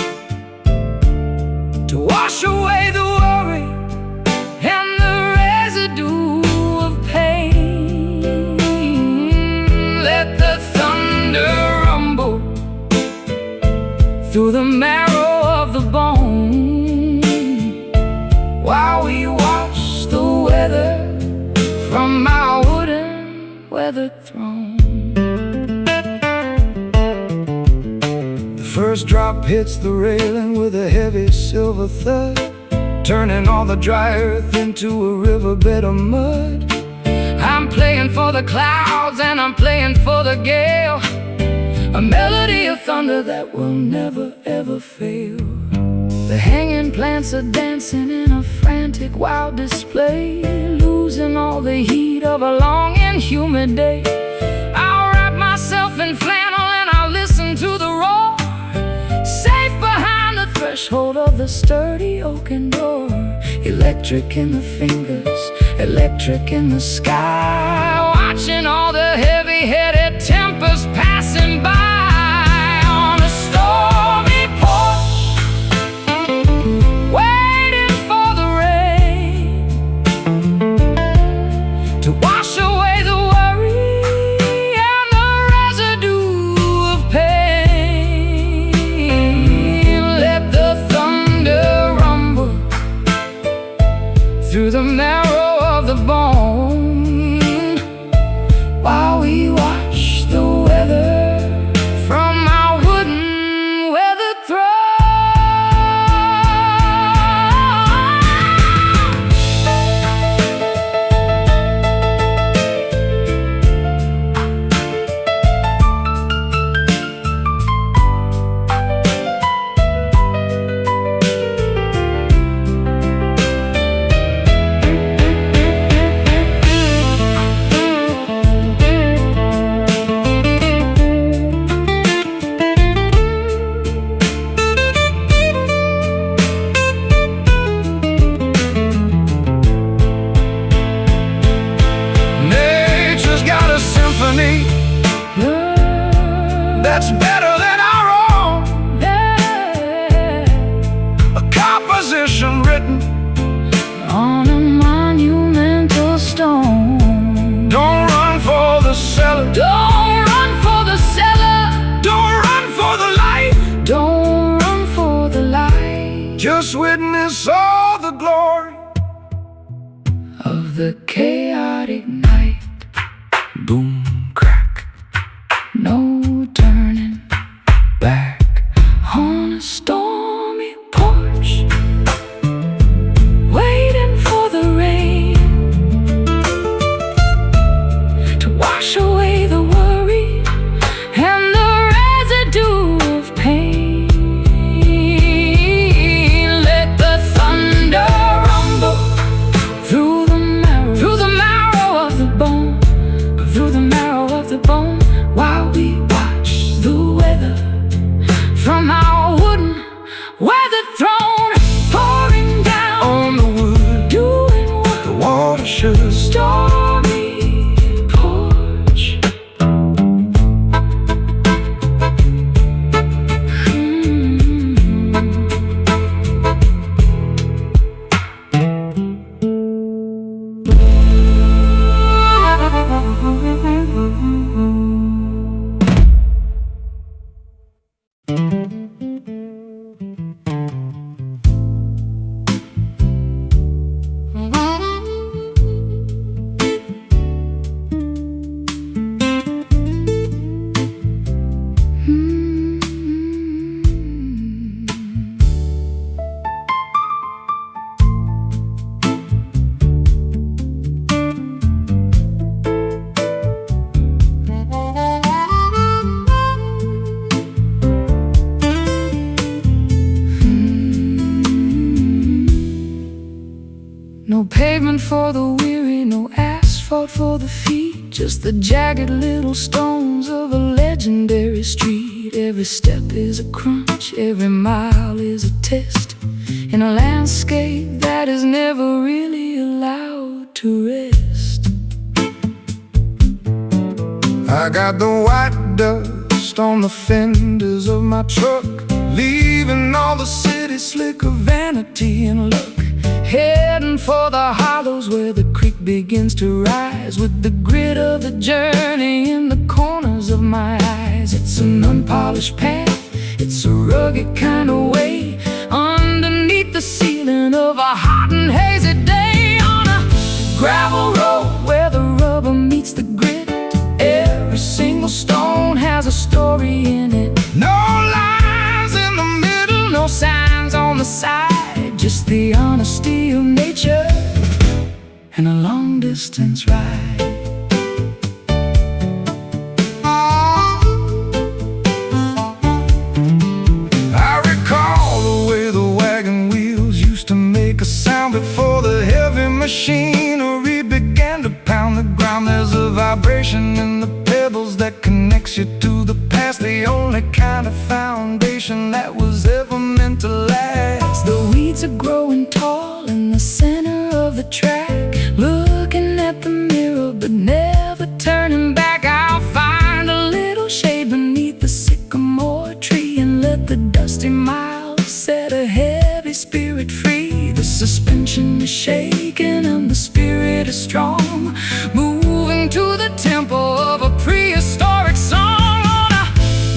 to wash away the worry and the residue of pain. Let the thunder rumble through the marrow of the bone, while we watch the weather from our wooden weathered throne. The first drop hits the railing with a heavy silver thud, turning all the dry earth into a riverbed of mud. I'm playing for the clouds and I'm playing for the gale, a melody of thunder that will never ever fail. The hanging plants are dancing in a frantic wild display, losing all the heat of a long and humid day. I'll wrap myself in flannel and I'll listen to the roar, safe behind the threshold of the sturdy oaken door. Electric in the fingers, electric in the sky, watching all the heavy-headed tempers passing by. On a stormy porch, waiting for the rain to wash away the worry and the residue of pain. Let the thunder rumble through the marrow of the bone, while we watch the weather from our wooden weathered throne. That's better than our own, a composition written on a monumental stone. Don't run for the cellar, don't run for the cellar, don't run for the light, don't run for the light. Just witness all the glory of the chaotic night. Boom, crack, no turning for the weary, no asphalt for the feet, just the jagged little stones of a legendary street. Every step is a crunch, every mile is a test, in a landscape that is never really allowed to rest. I got the white dust on the fenders of my truck, leaving all the city slick of vanity and luck. Heading for the hollows where the creek begins to rise, with the grit of the journey in the corners of my eyes. It's an unpolished path, it's a rugged kind of way, underneath the ceiling of a hot and hazy day. On a gravel road where the rubber meets the grit, every single stone has a story in it. No lines in the middle, no signs on the side, just the honesty of nature and a long distance ride. I recall the way the wagon wheels used to make a sound before the heavy machinery began to pound the ground. There's a vibration in the pebbles that connects you to the past, the only kind of foundation that was ever meant to last. The weeds are growing tall in the center of the track, looking at the mirror but never turning back. I'll find a little shade beneath the sycamore tree and let the dusty miles set a heavy spirit free. The suspension is shaking and the spirit is strong, moving to the tempo of a prehistoric song. On a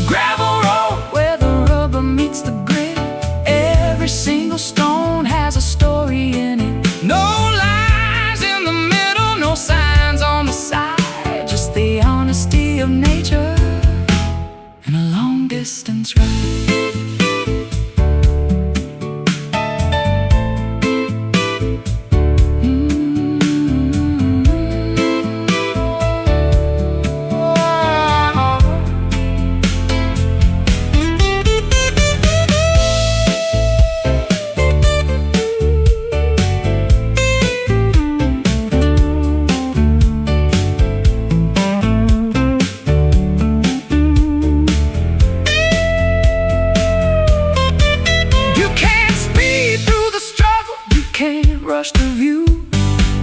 gravel road where the rubber meets the grit, every single stone has a story in it. No lines in the middle, no signs on the side, just the honesty of nature and a long distance ride. Rush the view,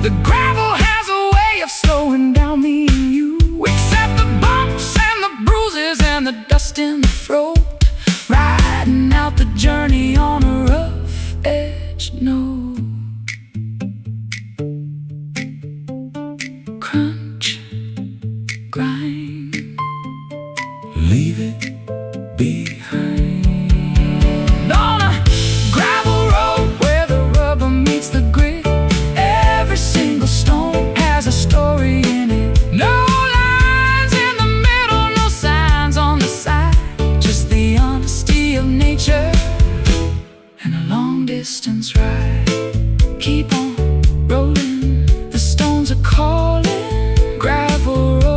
the gravel has a way of slowing down me and you. Accept the bumps and the bruises and the dust in the throat, riding out the journey on a rough edge note. Crunch, grind, leave it behind. On a gravel road where the rubber meets the grit, every single stone has a story in it. No lines in the middle, no signs on the side, just the honesty of nature and a long distance ride. Keep on rolling, the stones are calling. Gravel road.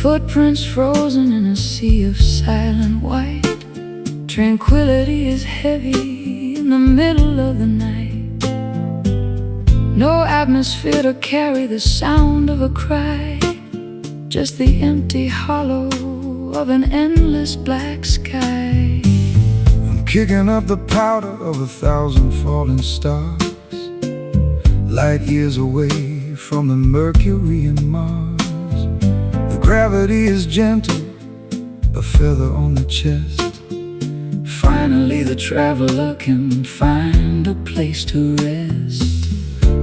Footprints frozen in a sea of silent white. Tranquility is heavy in the middle of the night. No atmosphere to carry the sound of a cry, just the empty hollow of an endless black sky. I'm kicking up the powder of 1,000 falling stars, light years away from the Mercury and Mars. The gravity is gentle, a feather on the chest. Finally the traveler can find a place to rest,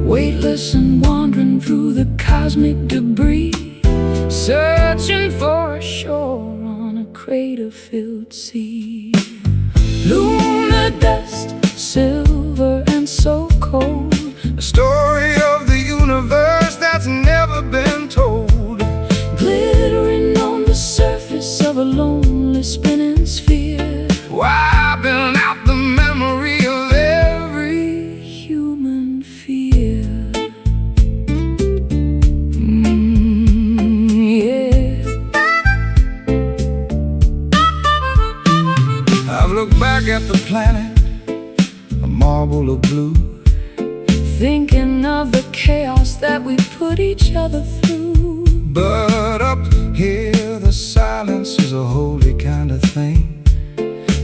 weightless and wandering through the cosmic debris, searching for a shore on a crater-filled sea. Lunar dust, silver and so cold, a story of the universe that's never been told, glittering on the surface of a lonely spinning sphere, wiping out the memory of every human fear. Yeah. I've looked back at the planet, a marble of blue, thinking of the chaos that we put each other through. But up here the silence is a holy kind of thing.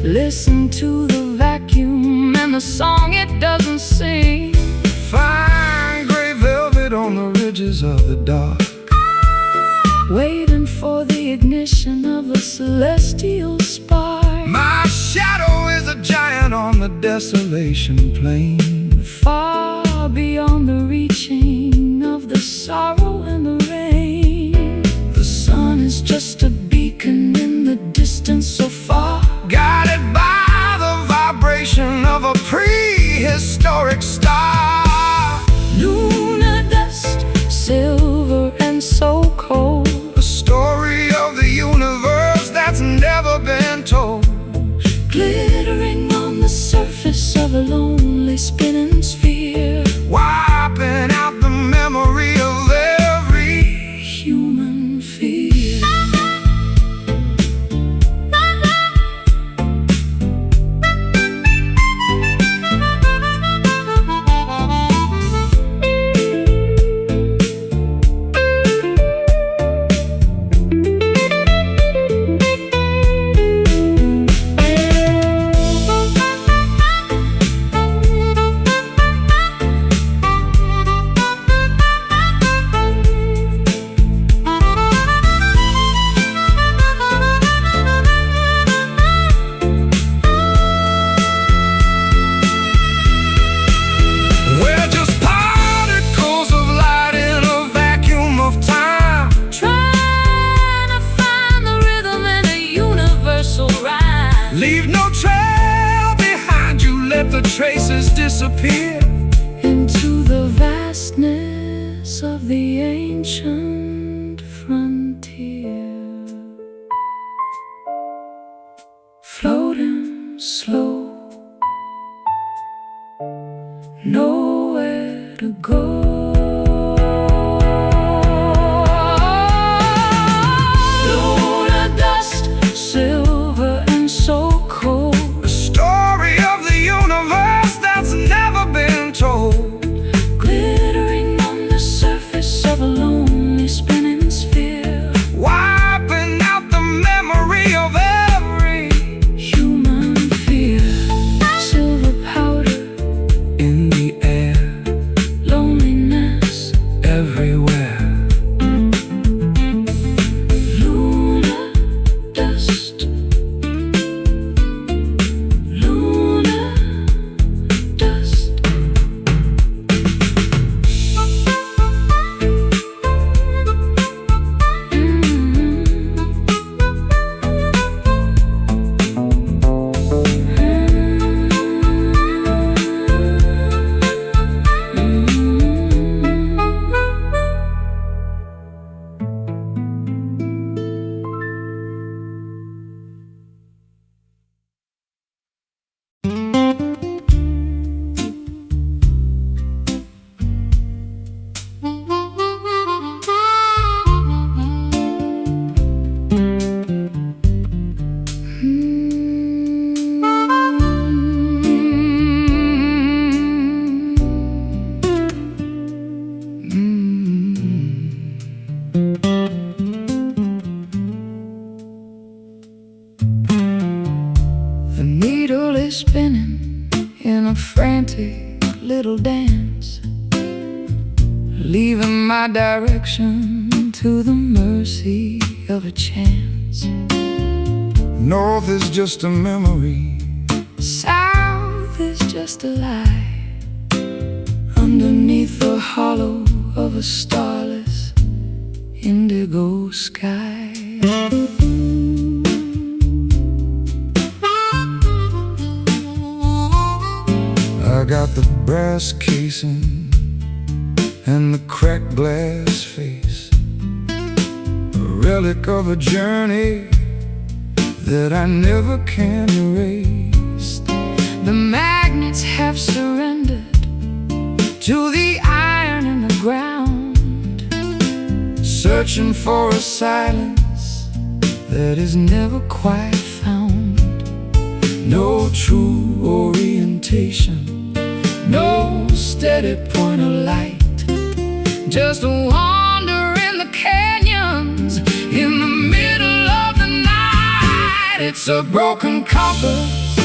Listen to the vacuum and the song it doesn't sing. Fine gray velvet on the ridges of the dark, waiting for the ignition of a celestial spark. My shadow is a giant on the desolation plain, far beyond the reaching of the sorrow and the rain. The sun is just a beacon in the distance so far, guided by the vibration of a prehistoric star. Lunar dust, silver and so cold, a story of the universe that's never been told, glittering on the surface of a lonely spinning sphere, wiping out the memory of every human fear. Leave no trail behind you, let the traces disappear into the vastness of the ancient frontier. Floating slow, nowhere to go. Been slowly spinning in a frantic little dance, leaving my direction to the mercy of a chance. North is just a memory, south is just a lie, underneath the hollow of a starless indigo sky. I got the brass casing and the cracked glass face, a relic of a journey that I never can erase. The magnets have surrendered to the iron in the ground, searching for a silence that is never quite found. no true orientation, no steady point of light, just a wander in the canyons in the middle of the night. It's a broken compass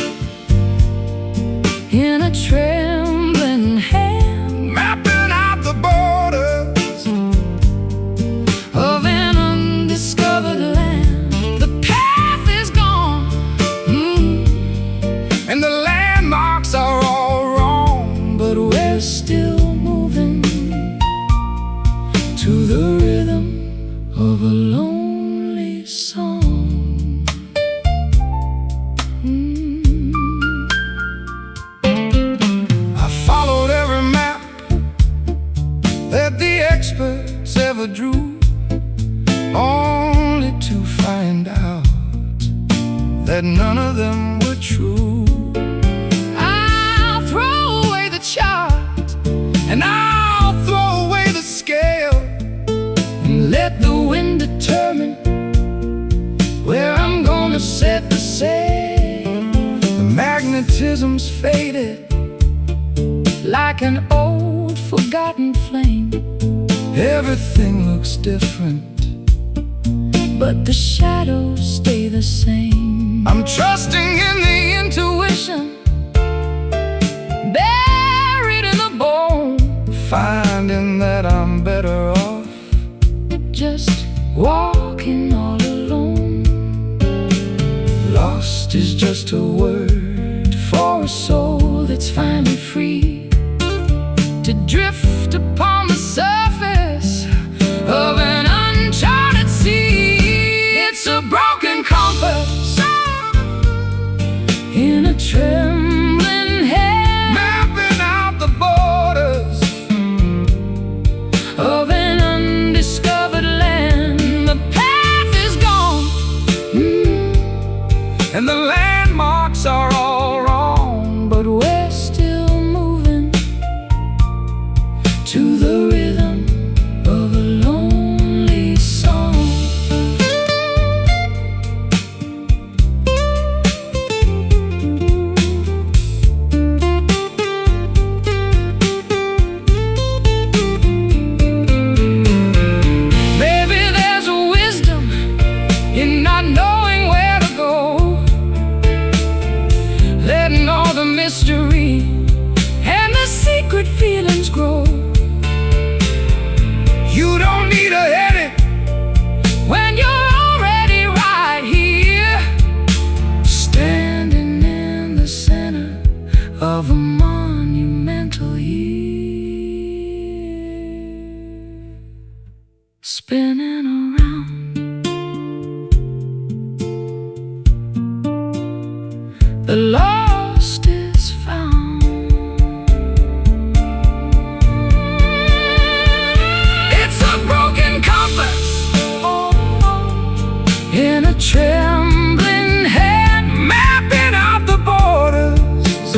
in a trembling hand, mapping out the borders of an undiscovered land. The path is gone, and the landmarks are all wrong, but we're still moving to the rhythm of a lonely song. I followed every map that the experts ever drew, only to find out that none of them were true. I'll throw away the chart And I'll throw away the scale and let the wind determine where I'm gonna set the sail. The magnetism's faded Like an old forgotten flame, Everything looks different, but the shadows stay the same. I'm trusting in the Intuition buried in the bone, finding that I'm better off just walking all alone. Lost is just a word For a soul that's finally free to drift upon the surface of an uncharted sea. It's a broken compass in a trembling hand, mapping out the borders of an undiscovered land. The path is gone, and the landmarks are all wrong, but we're still moving to the rhythm of a lonely song. Maybe there's a wisdom in not knowing where to go, letting all the mystery and the secret feelings grow. You don't need a headache When you're already right here, standing in the center of a monumental year, spinning around. The lost is found. It's a broken compass in a trembling hand, mapping out the borders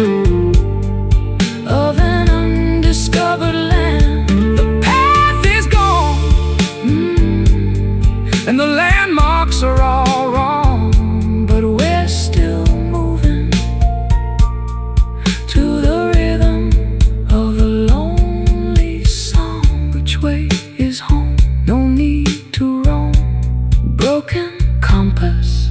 of an undiscovered land. The path is gone, and the landmarks are all wrong, but we're still moving to the rhythm of a lonely song. Which way is home? No need to roam. Broken compass.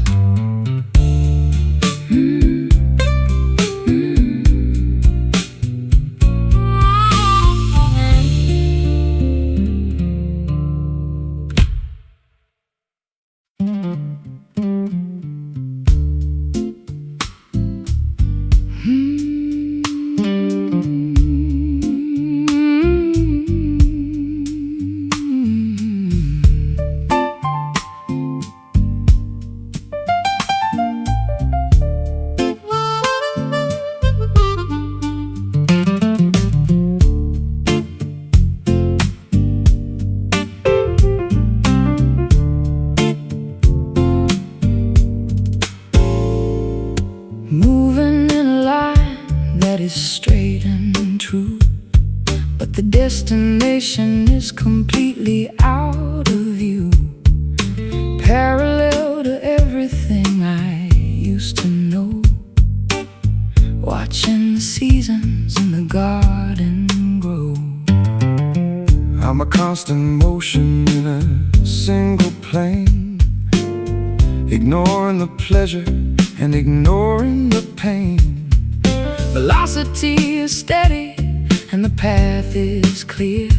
destination is completely out of view, parallel to everything I used to know. Watching the seasons in the garden grow. I'm a constant motion in a single plane, ignoring the pleasure and ignoring the pain. Velocity is steady and the path is clear,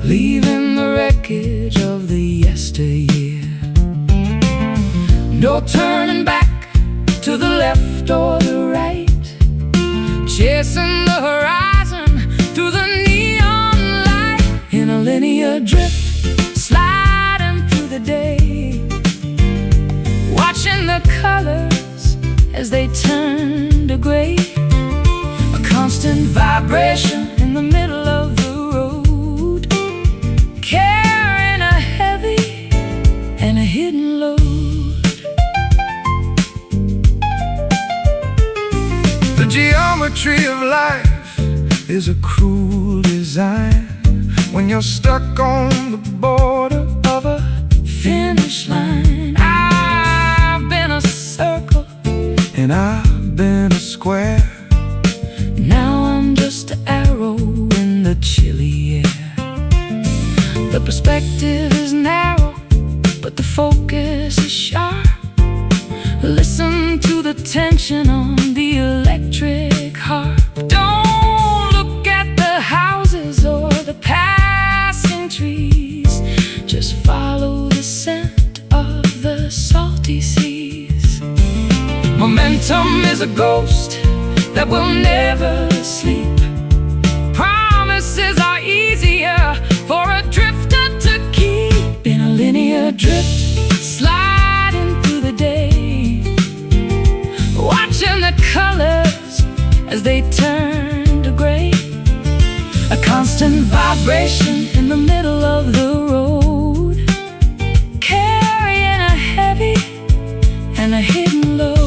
leaving the wreckage of the yesteryear. No turning back to the left or the right, chasing the horizon through the neon light. In a linear drift, sliding through the day, watching the colors as they turn to gray. A constant vibration in the middle of the road, carrying a heavy and a hidden load. The geometry of life is a cruel design when you're stuck on the border of a finish line. I've been a circle and I've been a square. Now I'm just an arrow in the chilly air. The perspective is narrow, but the focus is sharp. Listen to the tension on the electric harp. Don't look at the houses or the passing trees, just follow the scent of the salty seas. Momentum is a ghost that will never sleep. Promises are easier for a drifter to keep. In a linear drift, sliding through the day, watching the colors as they turn to gray. A constant vibration in the middle of the road, carrying a heavy and a hidden load.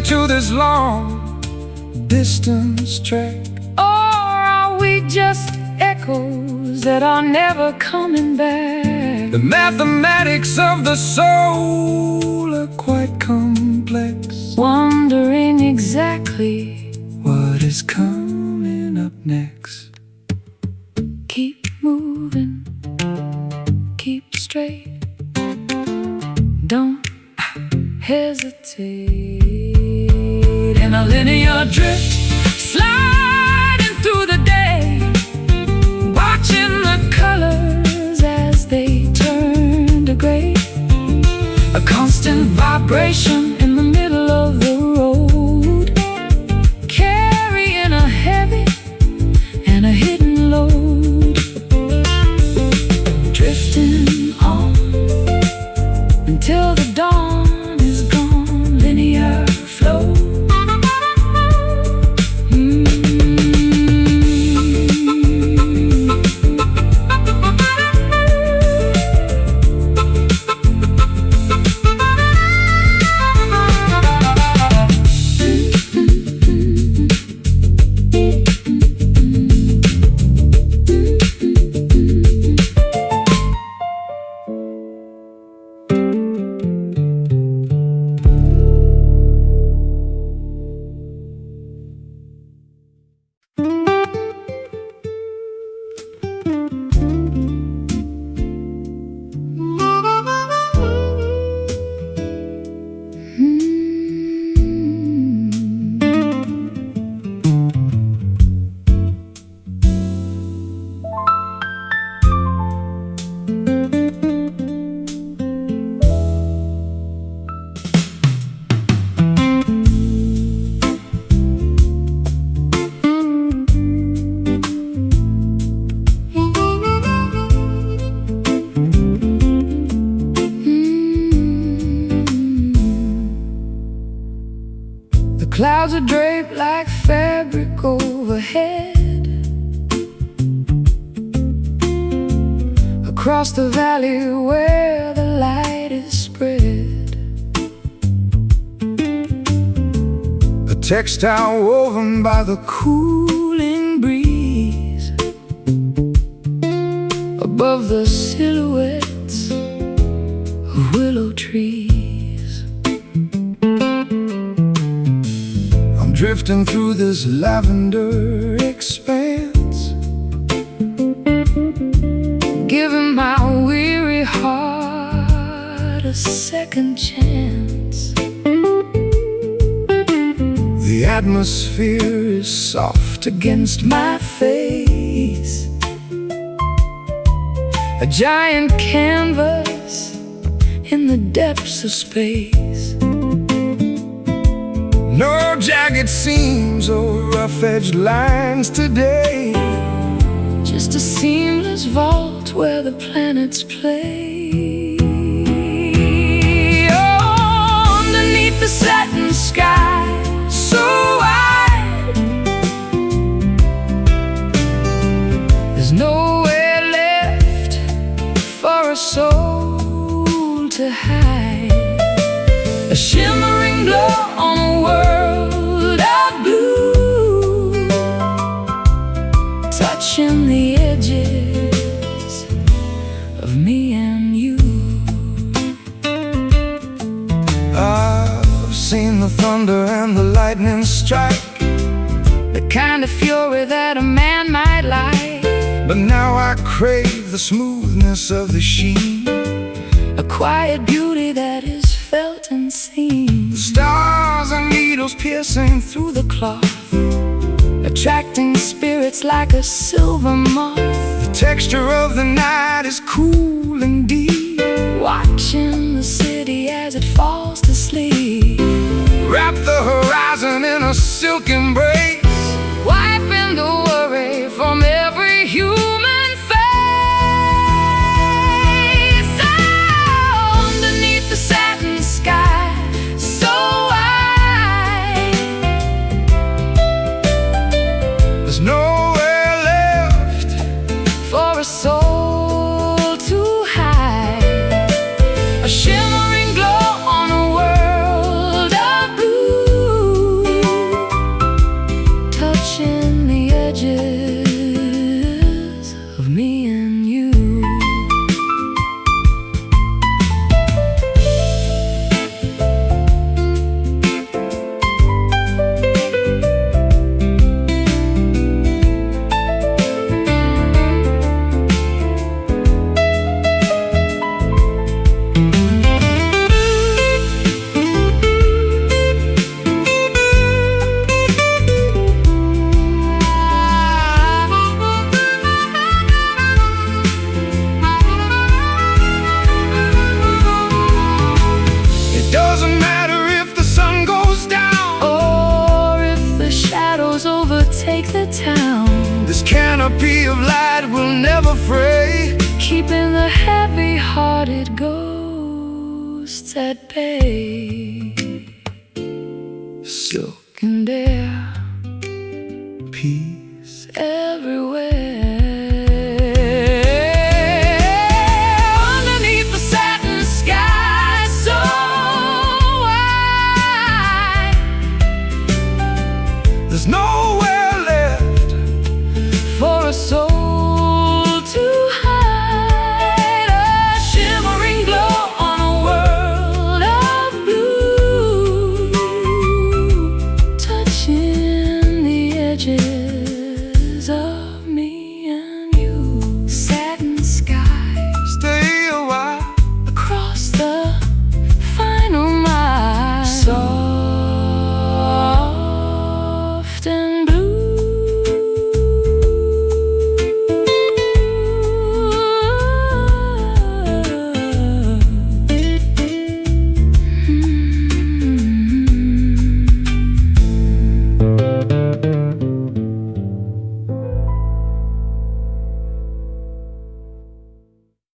To this long distance trek, or are we just echoes that are never coming back? The mathematics of the soul are quite complex, wondering exactly what is coming up next. Keep moving, keep straight, don't hesitate. In a linear drift, sliding through the day, watching the colors as they turn to gray. A constant vibration in the middle of the road, carrying a heavy and a hidden load. Drifting on until the dawn is gone. Linear flow, head across the valley where the light is spread. A textile woven by the cooling breeze above the silhouettes of willow trees. I'm drifting through this lavender expanse, giving my weary heart a second chance. The atmosphere is soft against my face, a giant canvas in the depths of space. No jagged seams or rough-edged lines today, just a seamless vault where the planets play. Oh, underneath the satin sky so wide, there's nowhere left for a soul to hide. A shimmering glow on a world of blue, touching the edges of me and you. I've seen the thunder and the lightning strike, the kind of fury that a man might like. But now I crave the smoothness of the sheen, a quiet beauty that is felt and seen. The stars and needles piercing through the cloth, attracting spirits like a silver moth. The texture of the night is cool and deep, watching the city as it falls to sleep. Wrap the horizon in a silk embrace, wiping the worry from every human face. Oh, underneath the satin sky so wide, there's nowhere left for a soul to hide. A shimmering glow on a world of blue, touching the edges of me and you. It doesn't matter if the sun goes down or if the shadows overtake the town. This canopy of light will never fray, keeping the heavy-hearted ghosts at bay. Silk and air, peace everywhere. Underneath the satin sky so wide, there's nowhere left for a soul to hide. A shimmering glow on a world of blue, touching the edges of